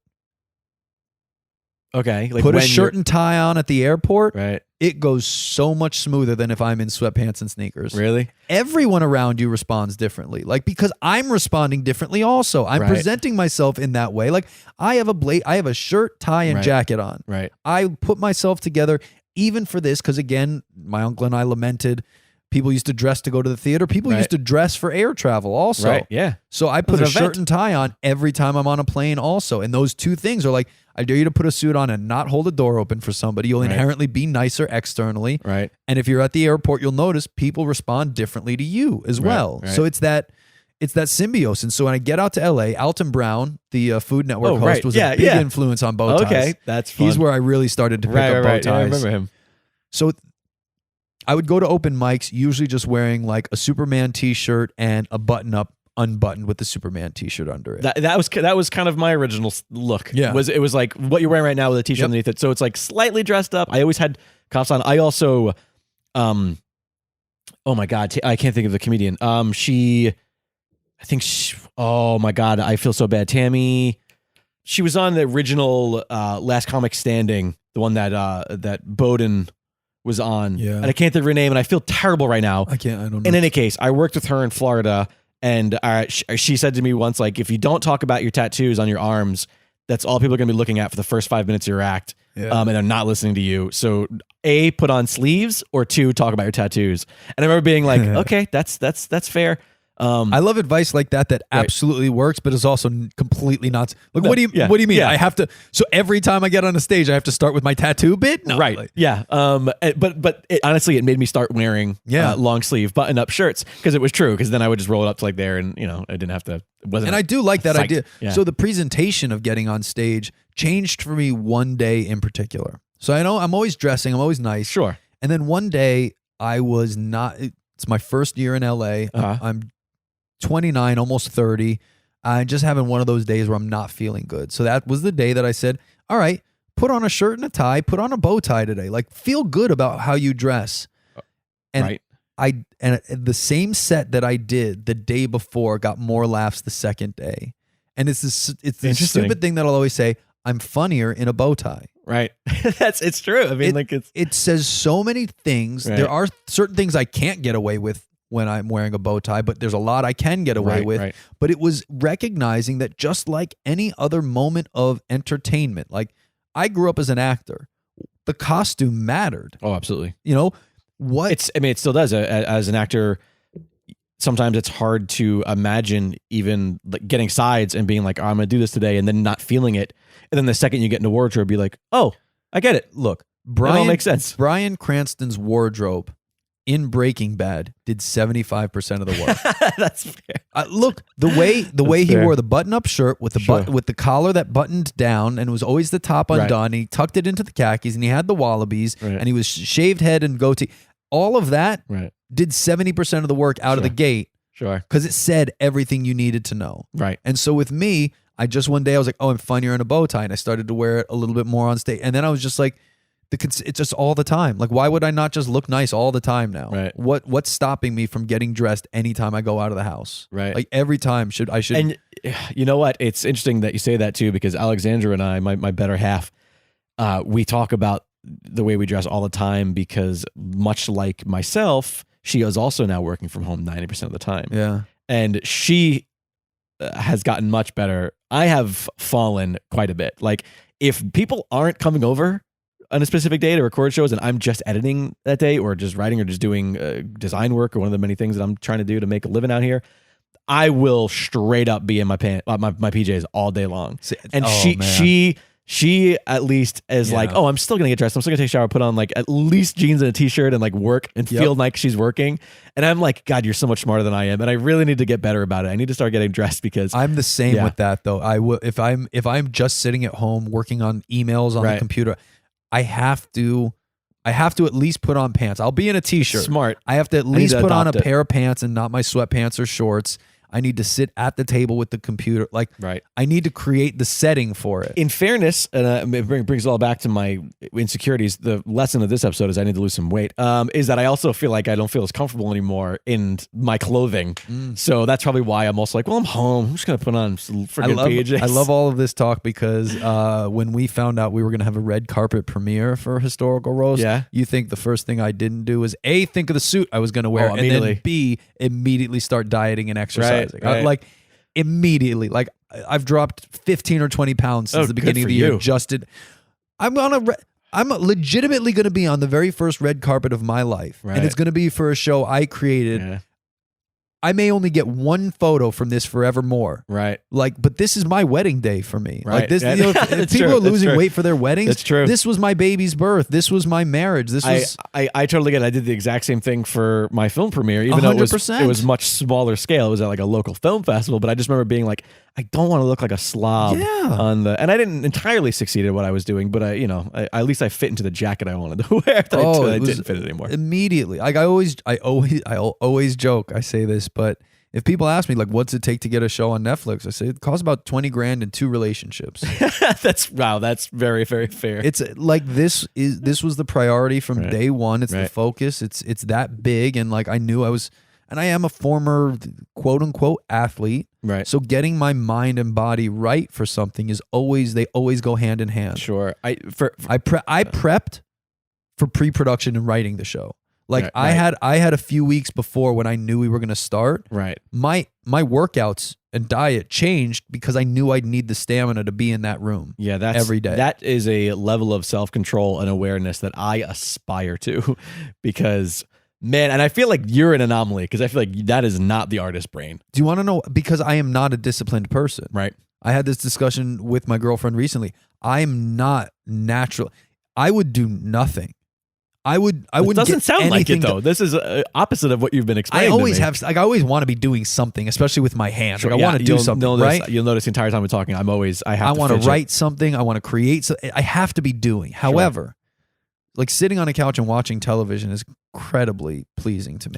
Okay. Like put a shirt and tie on at the airport. Right. It goes so much smoother than if I'm in sweatpants and sneakers. Really? Everyone around you responds differently. Like, because I'm responding differently also. I'm presenting myself in that way. Like, I have a shirt, tie, and jacket on. Right. I put myself together. even for this, because again, my uncle and I lamented people used to dress to go to the theater. People used to dress for air travel also. Right, yeah. So I put It was a an shirt and tie on every time I'm on a plane also. And those two things are like, I dare you to put a suit on and not hold a door open for somebody. You'll inherently be nicer externally. Right. And if you're at the airport, you'll notice people respond differently to you as well. Right. So it's that symbiosis. And so when I get out to LA, Alton Brown, the Food Network host, was a big influence on bow ties. Okay, that's fun. He's where I really started to pick up bow ties. Yeah, I remember him. So I would go to open mics, usually just wearing like a Superman t-shirt and a button-up unbuttoned with the Superman t-shirt under it. That was kind of my original look. Yeah. It was like what you're wearing right now with a t-shirt underneath it. So it's like slightly dressed up. I always had cuffs on. I also, oh my God, I can't think of the comedian. Oh my God, I feel so bad. Tammy, she was on the original Last Comic Standing, the one that Bowden was on. Yeah. And I can't think of her name, and I feel terrible right now. I don't know. In any case, I worked with her in Florida, and she said to me once, like, if you don't talk about your tattoos on your arms, that's all people are going to be looking at for the first 5 minutes of your act, and they're not listening to you. So, A, put on sleeves, or 2, talk about your tattoos. And I remember being like, okay, that's fair. I love advice like that absolutely works, but is also completely not. Like, what do you mean? Yeah. I have to. So every time I get on a stage, I have to start with my tattoo bit. No, right? like- Yeah. But honestly, it made me start wearing long sleeve button up shirts because it was true. Because then I would just roll it up to like there, and I didn't have to. It wasn't. And I do like that psyched. idea. Yeah. So the presentation of getting on stage changed for me one day in particular. So I know I'm always dressing, I'm always nice. Sure. And then one day I was not. It's my first year in LA. I'm 29, almost 30. I'm just having one of those days where I'm not feeling good. So that was the day that I said, all right, put on a shirt and a tie, put on a bow tie today. Like, feel good about how you dress. And the same set that I did the day before got more laughs the second day. And it's this stupid thing that I'll always say, I'm funnier in a bow tie. Right. It's true. I mean, it says so many things. Right. There are certain things I can't get away with when I'm wearing a bow tie, but there's a lot I can get away with. Right. But it was recognizing that just like any other moment of entertainment, like I grew up as an actor, the costume mattered. Oh, absolutely. It still does. As an actor, sometimes it's hard to imagine even like getting sides and being like, oh, I'm going to do this today, and then not feeling it. And then the second you get into wardrobe, be like, oh, I get it. Look, it all makes sense. Bryan Cranston's wardrobe in Breaking Bad did 75% of the work. That's fair. Look, the way he wore the button-up shirt with the with the collar that buttoned down and it was always the top undone. Right. And he tucked it into the khakis and he had the wallabies and he was shaved head and goatee. All of that did 70% of the work out of the gate. Sure. Because it said everything you needed to know. Right. And so with me, one day I was like, oh, I'm funnier in a bow tie, and I started to wear it a little bit more on stage. And then I was just like, it's just all the time. Like, why would I not just look nice all the time now? Right. What's stopping me from getting dressed anytime I go out of the house? Right. Like every time I should. And you know what? It's interesting that you say that too, because Alexandra and I, my better half, we talk about the way we dress all the time because much like myself, she is also now working from home 90% of the time. Yeah. And she has gotten much better. I have fallen quite a bit. Like if people aren't coming over on a specific day to record shows and I'm just editing that day or just writing or just doing design work or one of the many things that I'm trying to do to make a living out here, I will straight up be in my PJs all day long. And she at least is like, oh, I'm still going to get dressed. I'm still going to take a shower, put on like at least jeans and a t-shirt and like work and feel like she's working. And I'm like, God, you're so much smarter than I am. And I really need to get better about it. I need to start getting dressed because I'm the same with that though. I will, if I'm just sitting at home working on emails on the computer, I have to at least put on pants. I'll be in a t-shirt. Smart. I have to at least put on a pair of pants and not my sweatpants or shorts. I need to sit at the table with the computer. Like, I need to create the setting for it. In fairness, and it brings it all back to my insecurities, the lesson of this episode is I need to lose some weight, is that I also feel like I don't feel as comfortable anymore in my clothing. So that's probably why I'm also like, well, I'm home. I'm just going to put on some freaking PJs. I love all of this talk because when we found out we were going to have a red carpet premiere for Historical Roast, you think the first thing I didn't do was A, think of the suit I was going to wear, and then B, immediately start dieting and exercising. Right. Like immediately, like I've dropped 15 or 20 pounds since the beginning of the year. I'm on I'm legitimately going to be on the very first red carpet of my life. Right. And it's going to be for a show I created. Yeah. I may only get one photo from this forevermore. Right. Like, but this is my wedding day for me. Right. Like this, Yeah. you know, if That's people true. are losing That's weight for their weddings. That's true. This was my baby's birth. This was my marriage. This was I totally get it. I did the exact same thing for my film premiere, even though it 100%. was much smaller scale. It was at like a local film festival, but I just remember being like, I don't want to look like a slob on the, and I didn't entirely succeed at what I was doing, but at least I fit into the jacket I wanted to wear. I didn't fit it anymore. Immediately. Like I always joke. I say this, but if people ask me like, what's it take to get a show on Netflix? I say it costs about 20 grand and 2 relationships. That's very, very fair. It's like this was the priority from day one. It's the focus. It's that big. And like, I knew and I am a former quote unquote athlete. Right. So getting my mind and body right for something they always go hand in hand. Sure. I prepped for pre-production and writing the show. Like I had a few weeks before when I knew we were going to start. Right. My workouts and diet changed because I knew I'd need the stamina to be in that room. Yeah, that's every day. That is a level of self-control and awareness that I aspire to, because man, and I feel like you're an anomaly because I feel like that is not the artist brain. Do you want to know? Because I am not a disciplined person. Right. I had this discussion with my girlfriend recently. I'm not natural. I would do nothing. I wouldn't. It doesn't sound like it though. This is opposite of what you've been explaining. I always I always want to be doing something, especially with my hands. Sure, like I want to do something. Right? You'll notice the entire time we're talking, I want to write something. I want to create. So I have to be doing. However, like sitting on a couch and watching television is incredibly pleasing to me.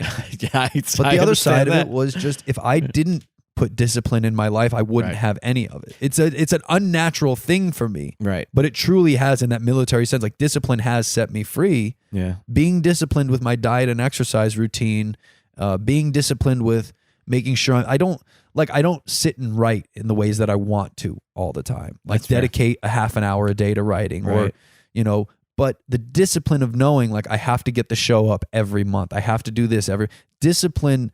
But the other side of it was just if I didn't put discipline in my life, I wouldn't have any of it. It's an unnatural thing for me. Right. But it truly has, in that military sense, like discipline has set me free. Yeah. Being disciplined with my diet and exercise routine, being disciplined with making sure I don't sit and write in the ways that I want to all the time. Like dedicate a half an hour a day to writing or, but the discipline of knowing like I have to get the show up every month. I have to do this discipline.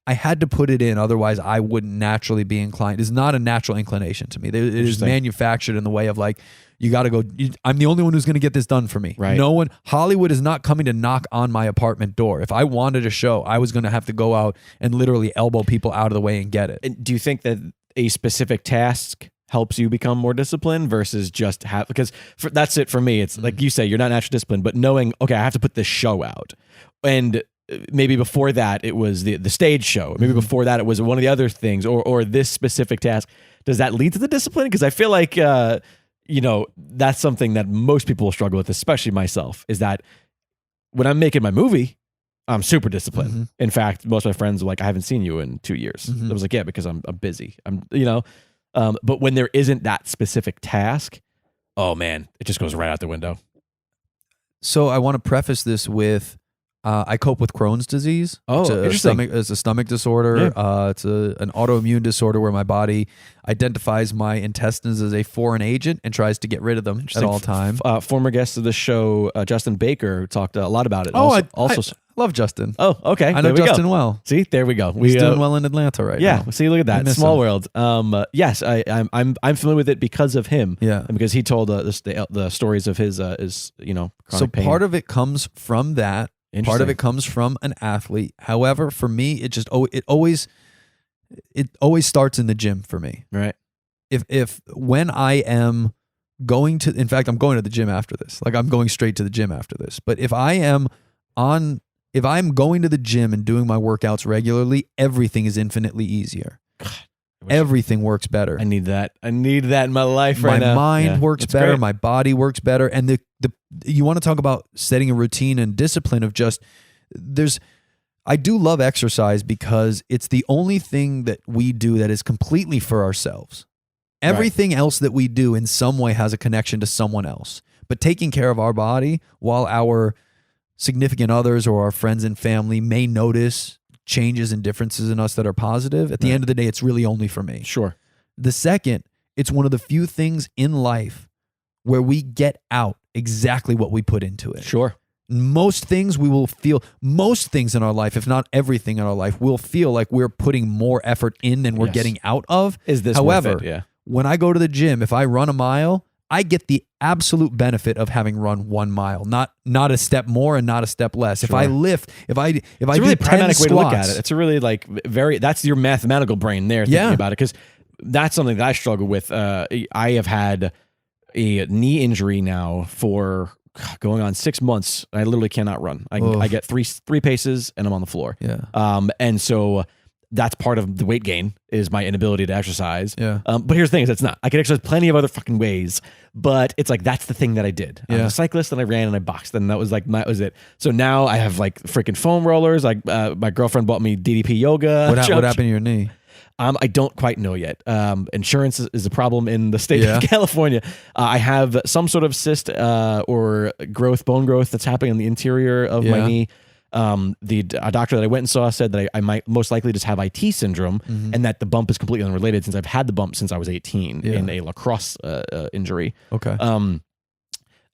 I had to put it in, otherwise I wouldn't naturally be inclined. It's not a natural inclination to me. It is manufactured in the way of like, you got to go, I'm the only one who's going to get this done for me. Right. No one, Hollywood is not coming to knock on my apartment door. If I wanted a show, I was going to have to go out and literally elbow people out of the way and get it. And do you think that a specific task helps you become more disciplined versus just because that's it for me. It's like you say, you're not naturally disciplined, but knowing, okay, I have to put this show out. And maybe before that it was the stage show. Maybe before that it was one of the other things or this specific task. Does that lead to the discipline? Because I feel like, that's something that most people will struggle with, especially myself, is that when I'm making my movie, I'm super disciplined. Mm-hmm. In fact, most of my friends are like, I haven't seen you in 2 years. Mm-hmm. I was like, yeah, because I'm busy. But when there isn't that specific task, oh man, it just goes right out the window. So I want to preface this with, I cope with Crohn's disease. Oh, interesting. It's a stomach disorder. Yeah. It's an autoimmune disorder where my body identifies my intestines as a foreign agent and tries to get rid of them at all time. Former guest of the show, Justin Baker, talked a lot about it. Oh, I love Justin. Oh, okay. I know Justin well. See, there we go. He's doing well in Atlanta right now. Yeah. See, look at that. Small world. Yes, I'm familiar with it because of him. Yeah. And because he told the stories of his chronic pain. Part of it comes from that. Part of it comes from an athlete. However, for me, it always starts in the gym for me. Right. If when I am going to, in fact, I'm going to the gym after this. Like I'm going straight to the gym after this. But if I'm going to the gym and doing my workouts regularly, everything is infinitely easier. Everything works better. I need that. In my life right now. My mind works better. Great. My body works better. And you want to talk about setting a routine and discipline of I do love exercise because it's the only thing that we do that is completely for ourselves. Everything else that we do in some way has a connection to someone else. But taking care of our body while our significant others or our friends and family may notice changes and differences in us that are positive, at the end of the day, it's really only for me. Sure. The second, it's one of the few things in life where we get out exactly what we put into it. Sure. Most things in our life, if not everything in our life, we'll feel like we're putting more effort in than we're getting out of. Is this however, worth it? Yeah. When I go to the gym, if I run a mile, I get the absolute benefit of having run 1 mile, not a step more and not a step less. If I lift, if I It's do a really 10 pragmatic way to look at squats- it. It's a really like that's your mathematical brain there thinking about it, because that's something that I struggle with. I have had a knee injury now for going on 6 months. I literally cannot run. I get three paces and I'm on the floor. Yeah. And so that's part of the weight gain is my inability to exercise. Yeah. But here's the thing: is it's not. I can exercise plenty of other fucking ways, but it's like that's the thing that I did. I'm a cyclist and I ran and I boxed, and that was it. So now I have like freaking foam rollers. Like my girlfriend bought me DDP yoga. What happened to your knee? I don't quite know yet. Insurance is a problem in the state of California. I have some sort of cyst or bone growth that's happening on the interior of my knee. A doctor that I went and saw said that I might most likely just have IT syndrome, and that the bump is completely unrelated, since I've had the bump since I was 18 in a lacrosse injury. Okay.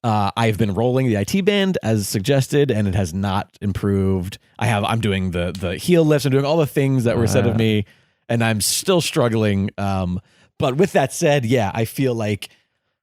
I've been rolling the IT band as suggested, and it has not improved. I'm doing the heel lifts. I'm doing all the things that were said of me, and I'm still struggling. But with that said, I feel like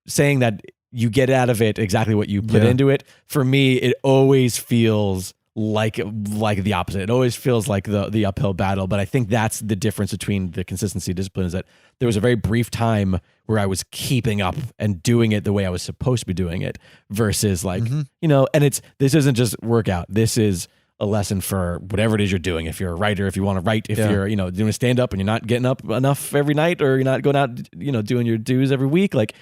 saying that you get out of it exactly what you put into it. For me, it always feels like the opposite. It always feels like the uphill battle. But I think that's the difference between the consistency discipline, is that there was a very brief time where I was keeping up and doing it the way I was supposed to be doing it, versus like, and this isn't just workout. This is a lesson for whatever it is you're doing. If you're a writer, if you want to write, if you're, doing a stand up and you're not getting up enough every night, or you're not going out, doing your dues every week, like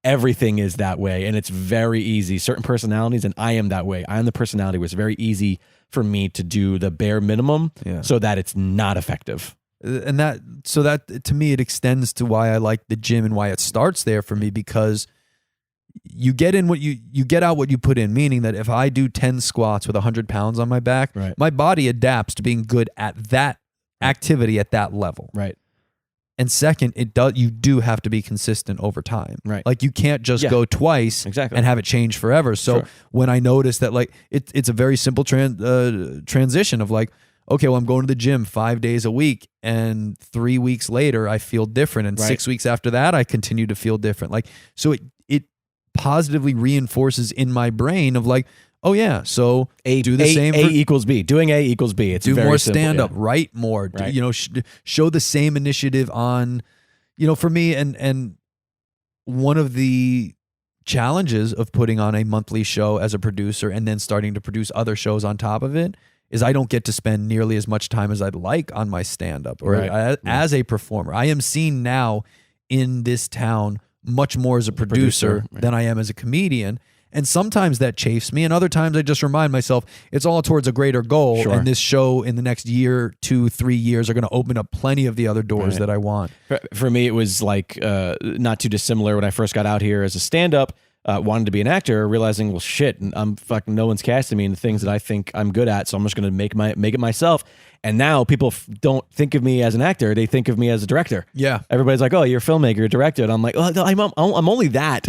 everything is that way. And it's very easy. Certain personalities, and I am that way. I am the personality where it's very easy for me to do the bare minimum so that it's not effective. And that to me, it extends to why I like the gym and why it starts there for me, because you get in what you get out what you put in, meaning that if I do 10 squats with 100 pounds on my back, my body adapts to being good at that activity at that level. Right. And second, you do have to be consistent over time. Right. Like you can't just go twice and have it change forever. So when I notice that, like it's a very simple transition of like, okay, well, I'm going to the gym 5 days a week, and 3 weeks later I feel different, and 6 weeks after that I continue to feel different. Like, so it positively reinforces in my brain of like, oh yeah, so do the same. A equals B. Doing A equals B. It's do very more simple, stand up, write more. Right. Show the same initiative on, for me. And one of the challenges of putting on a monthly show as a producer and then starting to produce other shows on top of it is I don't get to spend nearly as much time as I'd like on my stand up or as a performer. I am seen now in this town much more as a producer than I am as a comedian. And sometimes that chafes me, and other times I just remind myself it's all towards a greater goal. And this show in the next year, 2, 3 years are going to open up plenty of the other doors that I want. For me, it was like not too dissimilar when I first got out here as a stand-up. Wanted to be an actor, realizing, well, shit, I'm fucking, no one's casting me in the things that I think I'm good at, so I'm just going to make it myself. And now people don't think of me as an actor; they think of me as a director. Yeah, everybody's like, "Oh, you're a filmmaker, you're a director," and I'm like, "Oh, I'm only that."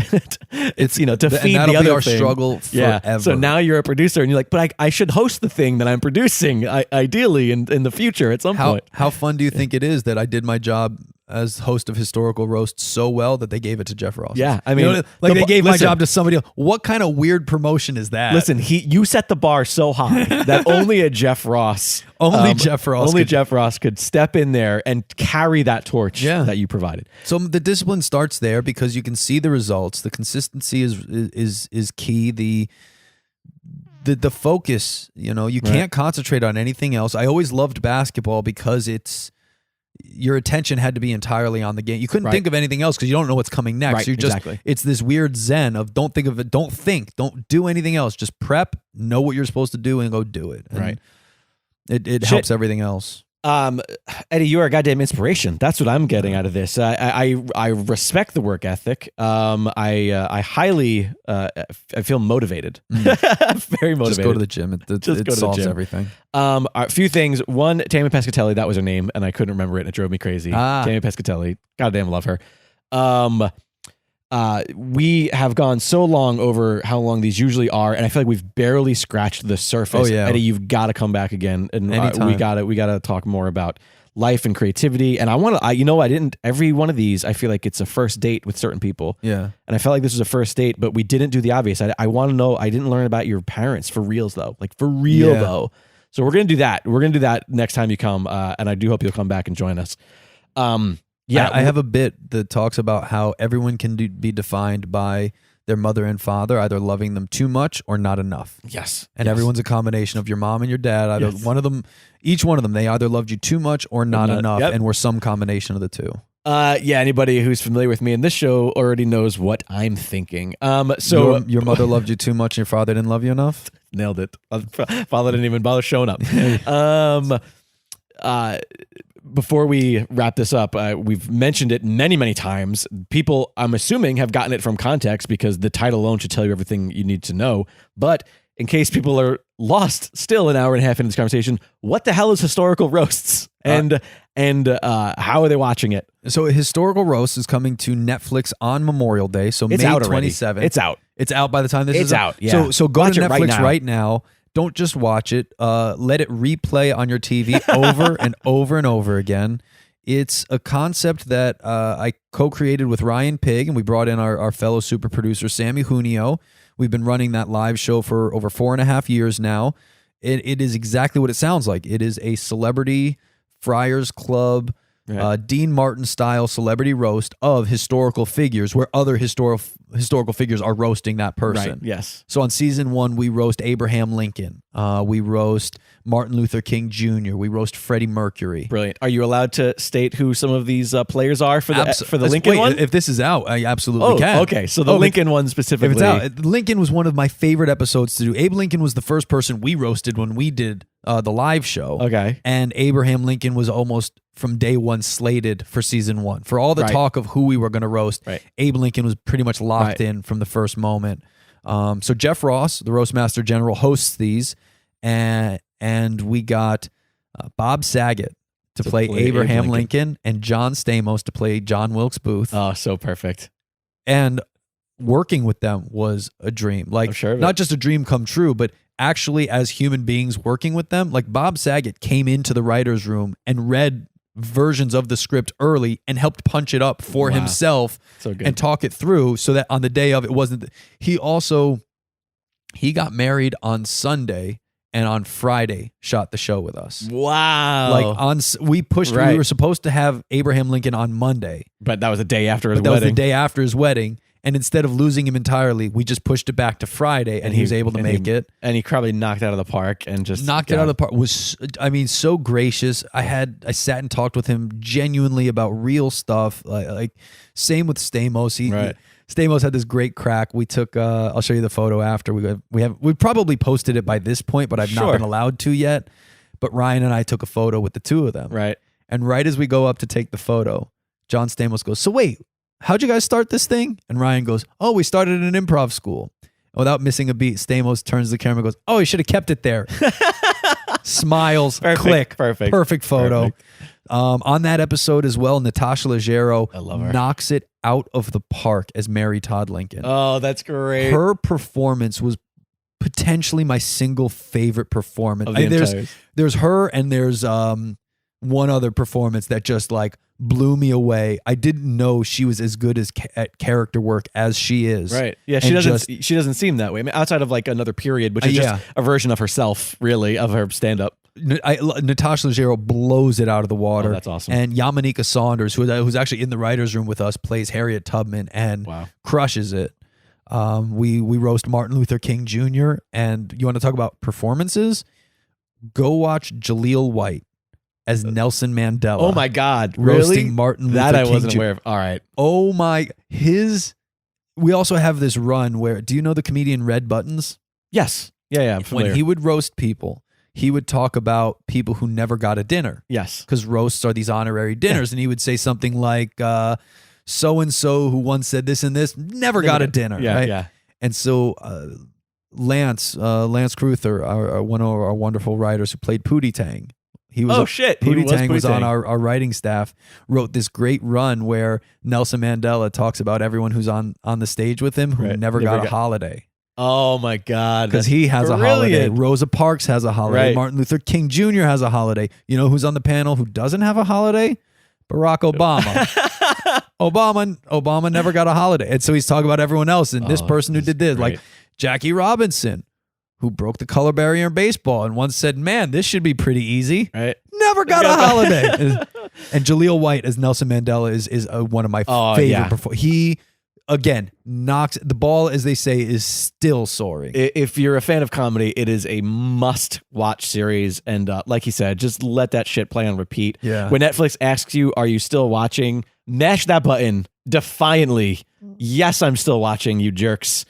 It's to feed the other thing. Struggle forever. Yeah. So now you're a producer, and you're like, "But I should host the thing that I'm producing, ideally in the future at some point." How fun do you think it is that I did my job as host of Historical Roast so well that they gave it to Jeff Ross? Yeah, I mean, they gave my job to somebody else. What kind of weird promotion is that? Listen, you set the bar so high that only a Jeff Ross, Jeff Ross could step in there and carry that torch that you provided. So the discipline starts there because you can see the results. The consistency is key. The focus, you can't concentrate on anything else. I always loved basketball because your attention had to be entirely on the game. You couldn't think of anything else because you don't know what's coming next. Right, You're just, it's this weird zen of don't think of it, don't think, don't do anything else. Just prep, know what you're supposed to do, and go do it. And it helps everything else. Eddie, you are a goddamn inspiration. That's what I'm getting out of this. I respect the work ethic. I highly I feel motivated. Very motivated. Just go to the gym. It solves everything. A few things. One, Tammy Pescatelli, that was her name, and I couldn't remember it, and it drove me crazy. Tammy Pescatelli, goddamn love her. We have gone so long over how long these usually are, and I feel like we've barely scratched the surface. Oh, yeah. Eddie, you've got to come back again, and we got to talk more about life and creativity. And every one of these, I feel like it's a first date with certain people. Yeah. And I felt like this was a first date, but we didn't do the obvious. I want to know, I didn't learn about your parents for reals though. Like for real though. So we're going to do that. We're going to do that next time you come. And I do hope you'll come back and join us. I have a bit that talks about how everyone can be defined by their mother and father, either loving them too much or not enough. Yes. And everyone's a combination of your mom and your dad. Either one of them, each one of them, they either loved you too much or not enough. And we're some combination of the two. Anybody who's familiar with me in this show already knows what I'm thinking. So your mother loved you too much and your father didn't love you enough? Nailed it. Father didn't even bother showing up. Before we wrap this up, we've mentioned it many, many times. People, I'm assuming, have gotten it from context because the title alone should tell you everything you need to know. But in case people are lost still an hour and a half into this conversation, what the hell is historical roasts? And how are they watching it? So Historical Roast is coming to Netflix on Memorial Day. So It's May out already. 27th. It's out. It's out by the time this is out. Yeah. So go Watch to it Netflix right now. Don't just watch it. Let it replay on your TV over and over and over again. It's a concept that I co-created with Ryan Pigg, and we brought in our fellow super producer, Sammy Junio. We've been running that live show for over 4.5 years now. It is exactly what it sounds like. It is a celebrity Friars Club, Dean Martin style celebrity roast of historical figures where other historical figures are roasting that person. Right. Yes. So on season 1, we roast Abraham Lincoln. We roast Martin Luther King Jr. We roast Freddie Mercury. Brilliant. Are you allowed to state who some of these players are for the Lincoln one? If this is out, I absolutely can. Okay. So the Lincoln one specifically. If it's out, Lincoln was one of my favorite episodes to do. Abe Lincoln was the first person we roasted when we did the live show. Okay. And Abraham Lincoln was almost from day one slated for season 1. For all the talk of who we were going to roast, Abe Lincoln was pretty much locked in from the first moment. So Jeff Ross, the Roastmaster General, hosts these, and we got Bob Saget to play Abraham Lincoln and John Stamos to play John Wilkes Booth. Oh, so perfect. And working with them was a dream. Like, not just a dream come true, but actually as human beings working with them. Like Bob Saget came into the writer's room and read versions of the script early and helped punch it up for himself and talk it through so that on the day of it wasn't. He got married on Sunday and on Friday shot the show with us. Wow. Like we were supposed to have Abraham Lincoln on Monday. But that was the day after his wedding. wedding. That was the day after his wedding. And instead of losing him entirely, we just pushed it back to Friday, and he was able to make it. And he probably knocked it out of the park and just knocked it out of the park. Was so gracious. I sat and talked with him genuinely about real stuff. Like same with Stamos. Stamos had this great crack. We took. I'll show you the photo after. We probably posted it by this point, but I've not been allowed to yet. But Ryan and I took a photo with the two of them. Right. And right as we go up to take the photo, John Stamos goes, "So wait. How'd you guys start this thing?" And Ryan goes, "Oh, we started an improv school." And without missing a beat, Stamos turns to the camera and goes, "Oh, you should have kept it there." Smiles, click. Perfect photo. Perfect. On that episode as well, Natasha Leggero knocks it out of the park as Mary Todd Lincoln. Oh, that's great. Her performance was potentially my single favorite performance. There's her and there's one other performance that just like blew me away. I didn't know she was as good at character work as she is. Right. Yeah, she doesn't seem that way. I mean, outside of like another period, which is just a version of herself, really, of her stand-up. Natasha Leggero blows it out of the water. Oh, that's awesome. And Yamanika Saunders, who's actually in the writer's room with us, plays Harriet Tubman and crushes it. We roast Martin Luther King Jr. And you want to talk about performances? Go watch Jaleel White as Nelson Mandela. Oh my God. Roasting really? Martin Luther King That I wasn't Jr. aware of. All right. Oh my, we also have this run where, do you know the comedian Red Buttons? Yes. Yeah, I'm familiar. When he would roast people, he would talk about people who never got a dinner. Yes. Because roasts are these honorary dinners. And he would say something like, so-and-so who once said this and this, never got a dinner. Yeah, right? yeah. And so Lance Cruther, one of our wonderful writers who played Pootie Tang, Pootie Tang was on our writing staff, wrote this great run where Nelson Mandela talks about everyone who's on the stage with him who never got a holiday. Oh my God. Because that's he has a holiday. brilliant. Rosa Parks has a holiday. Right. Martin Luther King Jr. has a holiday. You know who's on the panel who doesn't have a holiday? Barack Obama. Obama never got a holiday. And so he's talking about everyone else. And this person who did this, great. like Jackie Robinson, who broke the color barrier in baseball and once said, man, this should be pretty easy. Right. Never got a holiday. And Jaleel White as Nelson Mandela is one of my favorite performers. He, again, knocks the ball, as they say, is still soaring. If you're a fan of comedy, it is a must-watch series. And like you said, just let that shit play on repeat. Yeah. When Netflix asks you, are you still watching? Mash that button defiantly. Yes, I'm still watching, you jerks.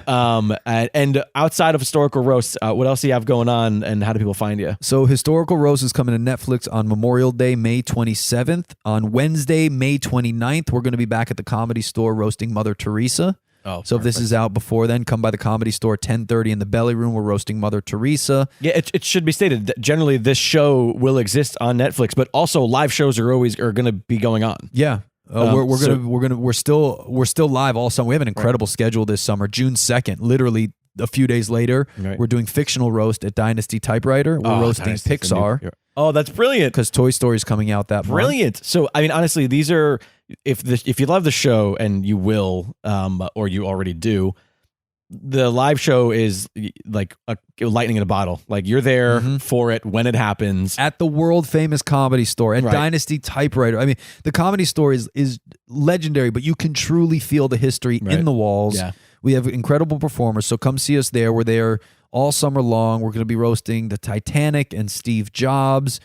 And outside of historical roasts, what else do you have going on, and how do people find you? So Historical Roast is coming to Netflix on Memorial Day, May 27th. On Wednesday, May 29th, we're going to be back at the Comedy Store roasting Mother Teresa. Oh, so if this is out before then, come by the Comedy Store, 10:30 in the Belly Room. We're roasting Mother Teresa. Yeah, it should be stated that generally this show will exist on Netflix, but also live shows are going to be going on. Yeah. We're still live all summer. We have an incredible schedule this summer. June 2nd, literally a few days later, we're doing fictional roast at Dynasty Typewriter. We're roasting Pixar. Oh, that's brilliant. Because Toy Story is coming out that month. Brilliant. So, I mean, honestly, these are, if you love the show, and you will, or you already do, the live show is like a lightning in a bottle. Like, you're there for it when it happens. At the world famous Comedy Store, at Dynasty Typewriter. I mean, the Comedy Store is legendary, but you can truly feel the history in the walls. Yeah. We have incredible performers, so come see us there. We're there all summer long. We're going to be roasting the Titanic and Steve Jobs,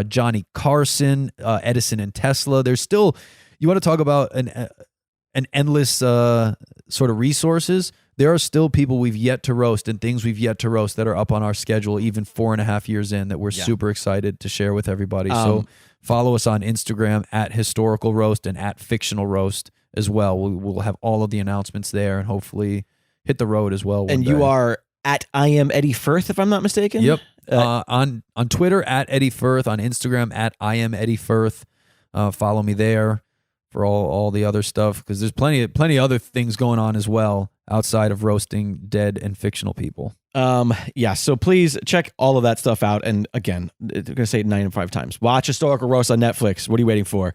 Johnny Carson, Edison and Tesla. There's still, you want to talk about an endless sort of resources. There are still people we've yet to roast and things we've yet to roast that are up on our schedule, even 4.5 years in, that we're super excited to share with everybody. So follow us on Instagram at Historical Roast and at Fictional Roast as well. We'll have all of the announcements there and hopefully hit the road as well. And you are at I am Eddie Furth, if I'm not mistaken. Yep. On Twitter at Eddie Furth, on Instagram at I am Eddie Furth. Follow me there for all the other stuff, because there's plenty other things going on as well outside of roasting dead and fictional people. So please check all of that stuff out. And again, I'm going to say it 95 times. Watch Historical Roast on Netflix. What are you waiting for?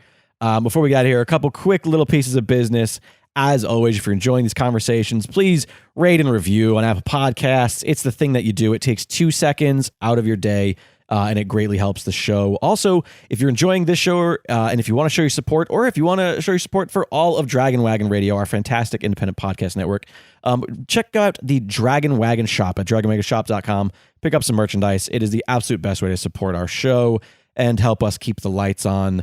Before we got here, a couple quick little pieces of business. As always, if you're enjoying these conversations, please rate and review on Apple Podcasts. It's the thing that you do. It takes 2 seconds out of your day, and it greatly helps the show. Also, if you're enjoying this show, and if you want to show your support, or if you want to show your support for all of Dragon Wagon Radio, our fantastic independent podcast network, check out the Dragon Wagon shop at dragonwagonshop.com. Pick up some merchandise. It is the absolute best way to support our show and help us keep the lights on.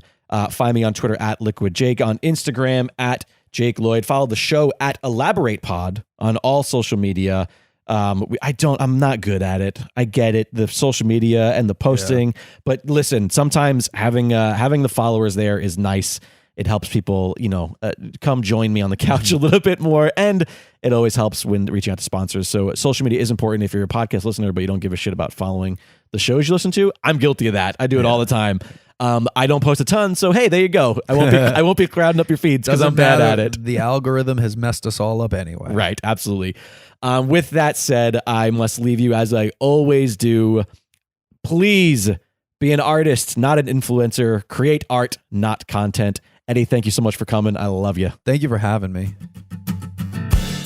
Find me on Twitter at Liquid Jake, on Instagram at Jake Lloyd. Follow the show at Elaborate Pod on all social media. I'm not good at it. I get it, the social media and the posting, but listen, sometimes having the followers there is nice. It helps people, come join me on the couch a little bit more, and it always helps when reaching out to sponsors. So social media is important if you're a podcast listener, but you don't give a shit about following the shows you listen to. I'm guilty of that. I do it all the time. I don't post a ton, so hey, there you go. I won't be crowding up your feeds because I'm bad at it. The algorithm has messed us all up anyway. Right, absolutely. With that said, I must leave you as I always do. Please be an artist, not an influencer. Create art, not content. Eddie, thank you so much for coming. I love you. Thank you for having me.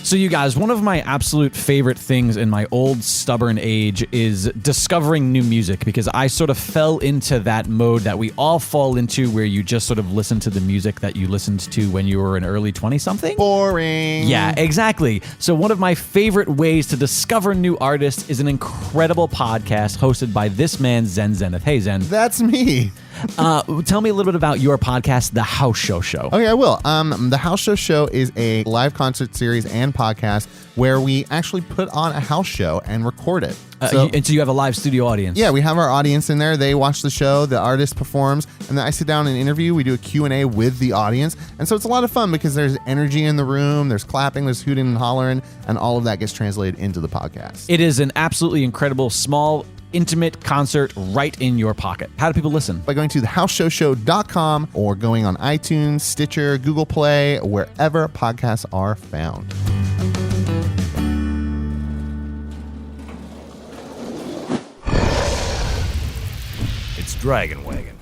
So you guys, one of my absolute favorite things in my old stubborn age is discovering new music, because I sort of fell into that mode that we all fall into, where you just sort of listen to the music that you listened to when you were an early 20-something. Boring. Yeah, exactly. So one of my favorite ways to discover new artists is an incredible podcast hosted by this man, Zen Zenith. Hey, Zen. That's me. Tell me a little bit about your podcast, The House Show Show. Okay, I will. The House Show Show is a live concert series and podcast where we actually put on a house show and record it. So you have a live studio audience. Yeah, we have our audience in there. They watch the show, the artist performs, and then I sit down and interview. We do a Q&A with the audience. And so it's a lot of fun because there's energy in the room, there's clapping, there's hooting and hollering, and all of that gets translated into the podcast. It is an absolutely incredible, small, intimate concert right in your pocket. How do people listen? By going to thehouseshowshow.com or going on iTunes, Stitcher, Google Play, wherever podcasts are found. Dragon Wagon.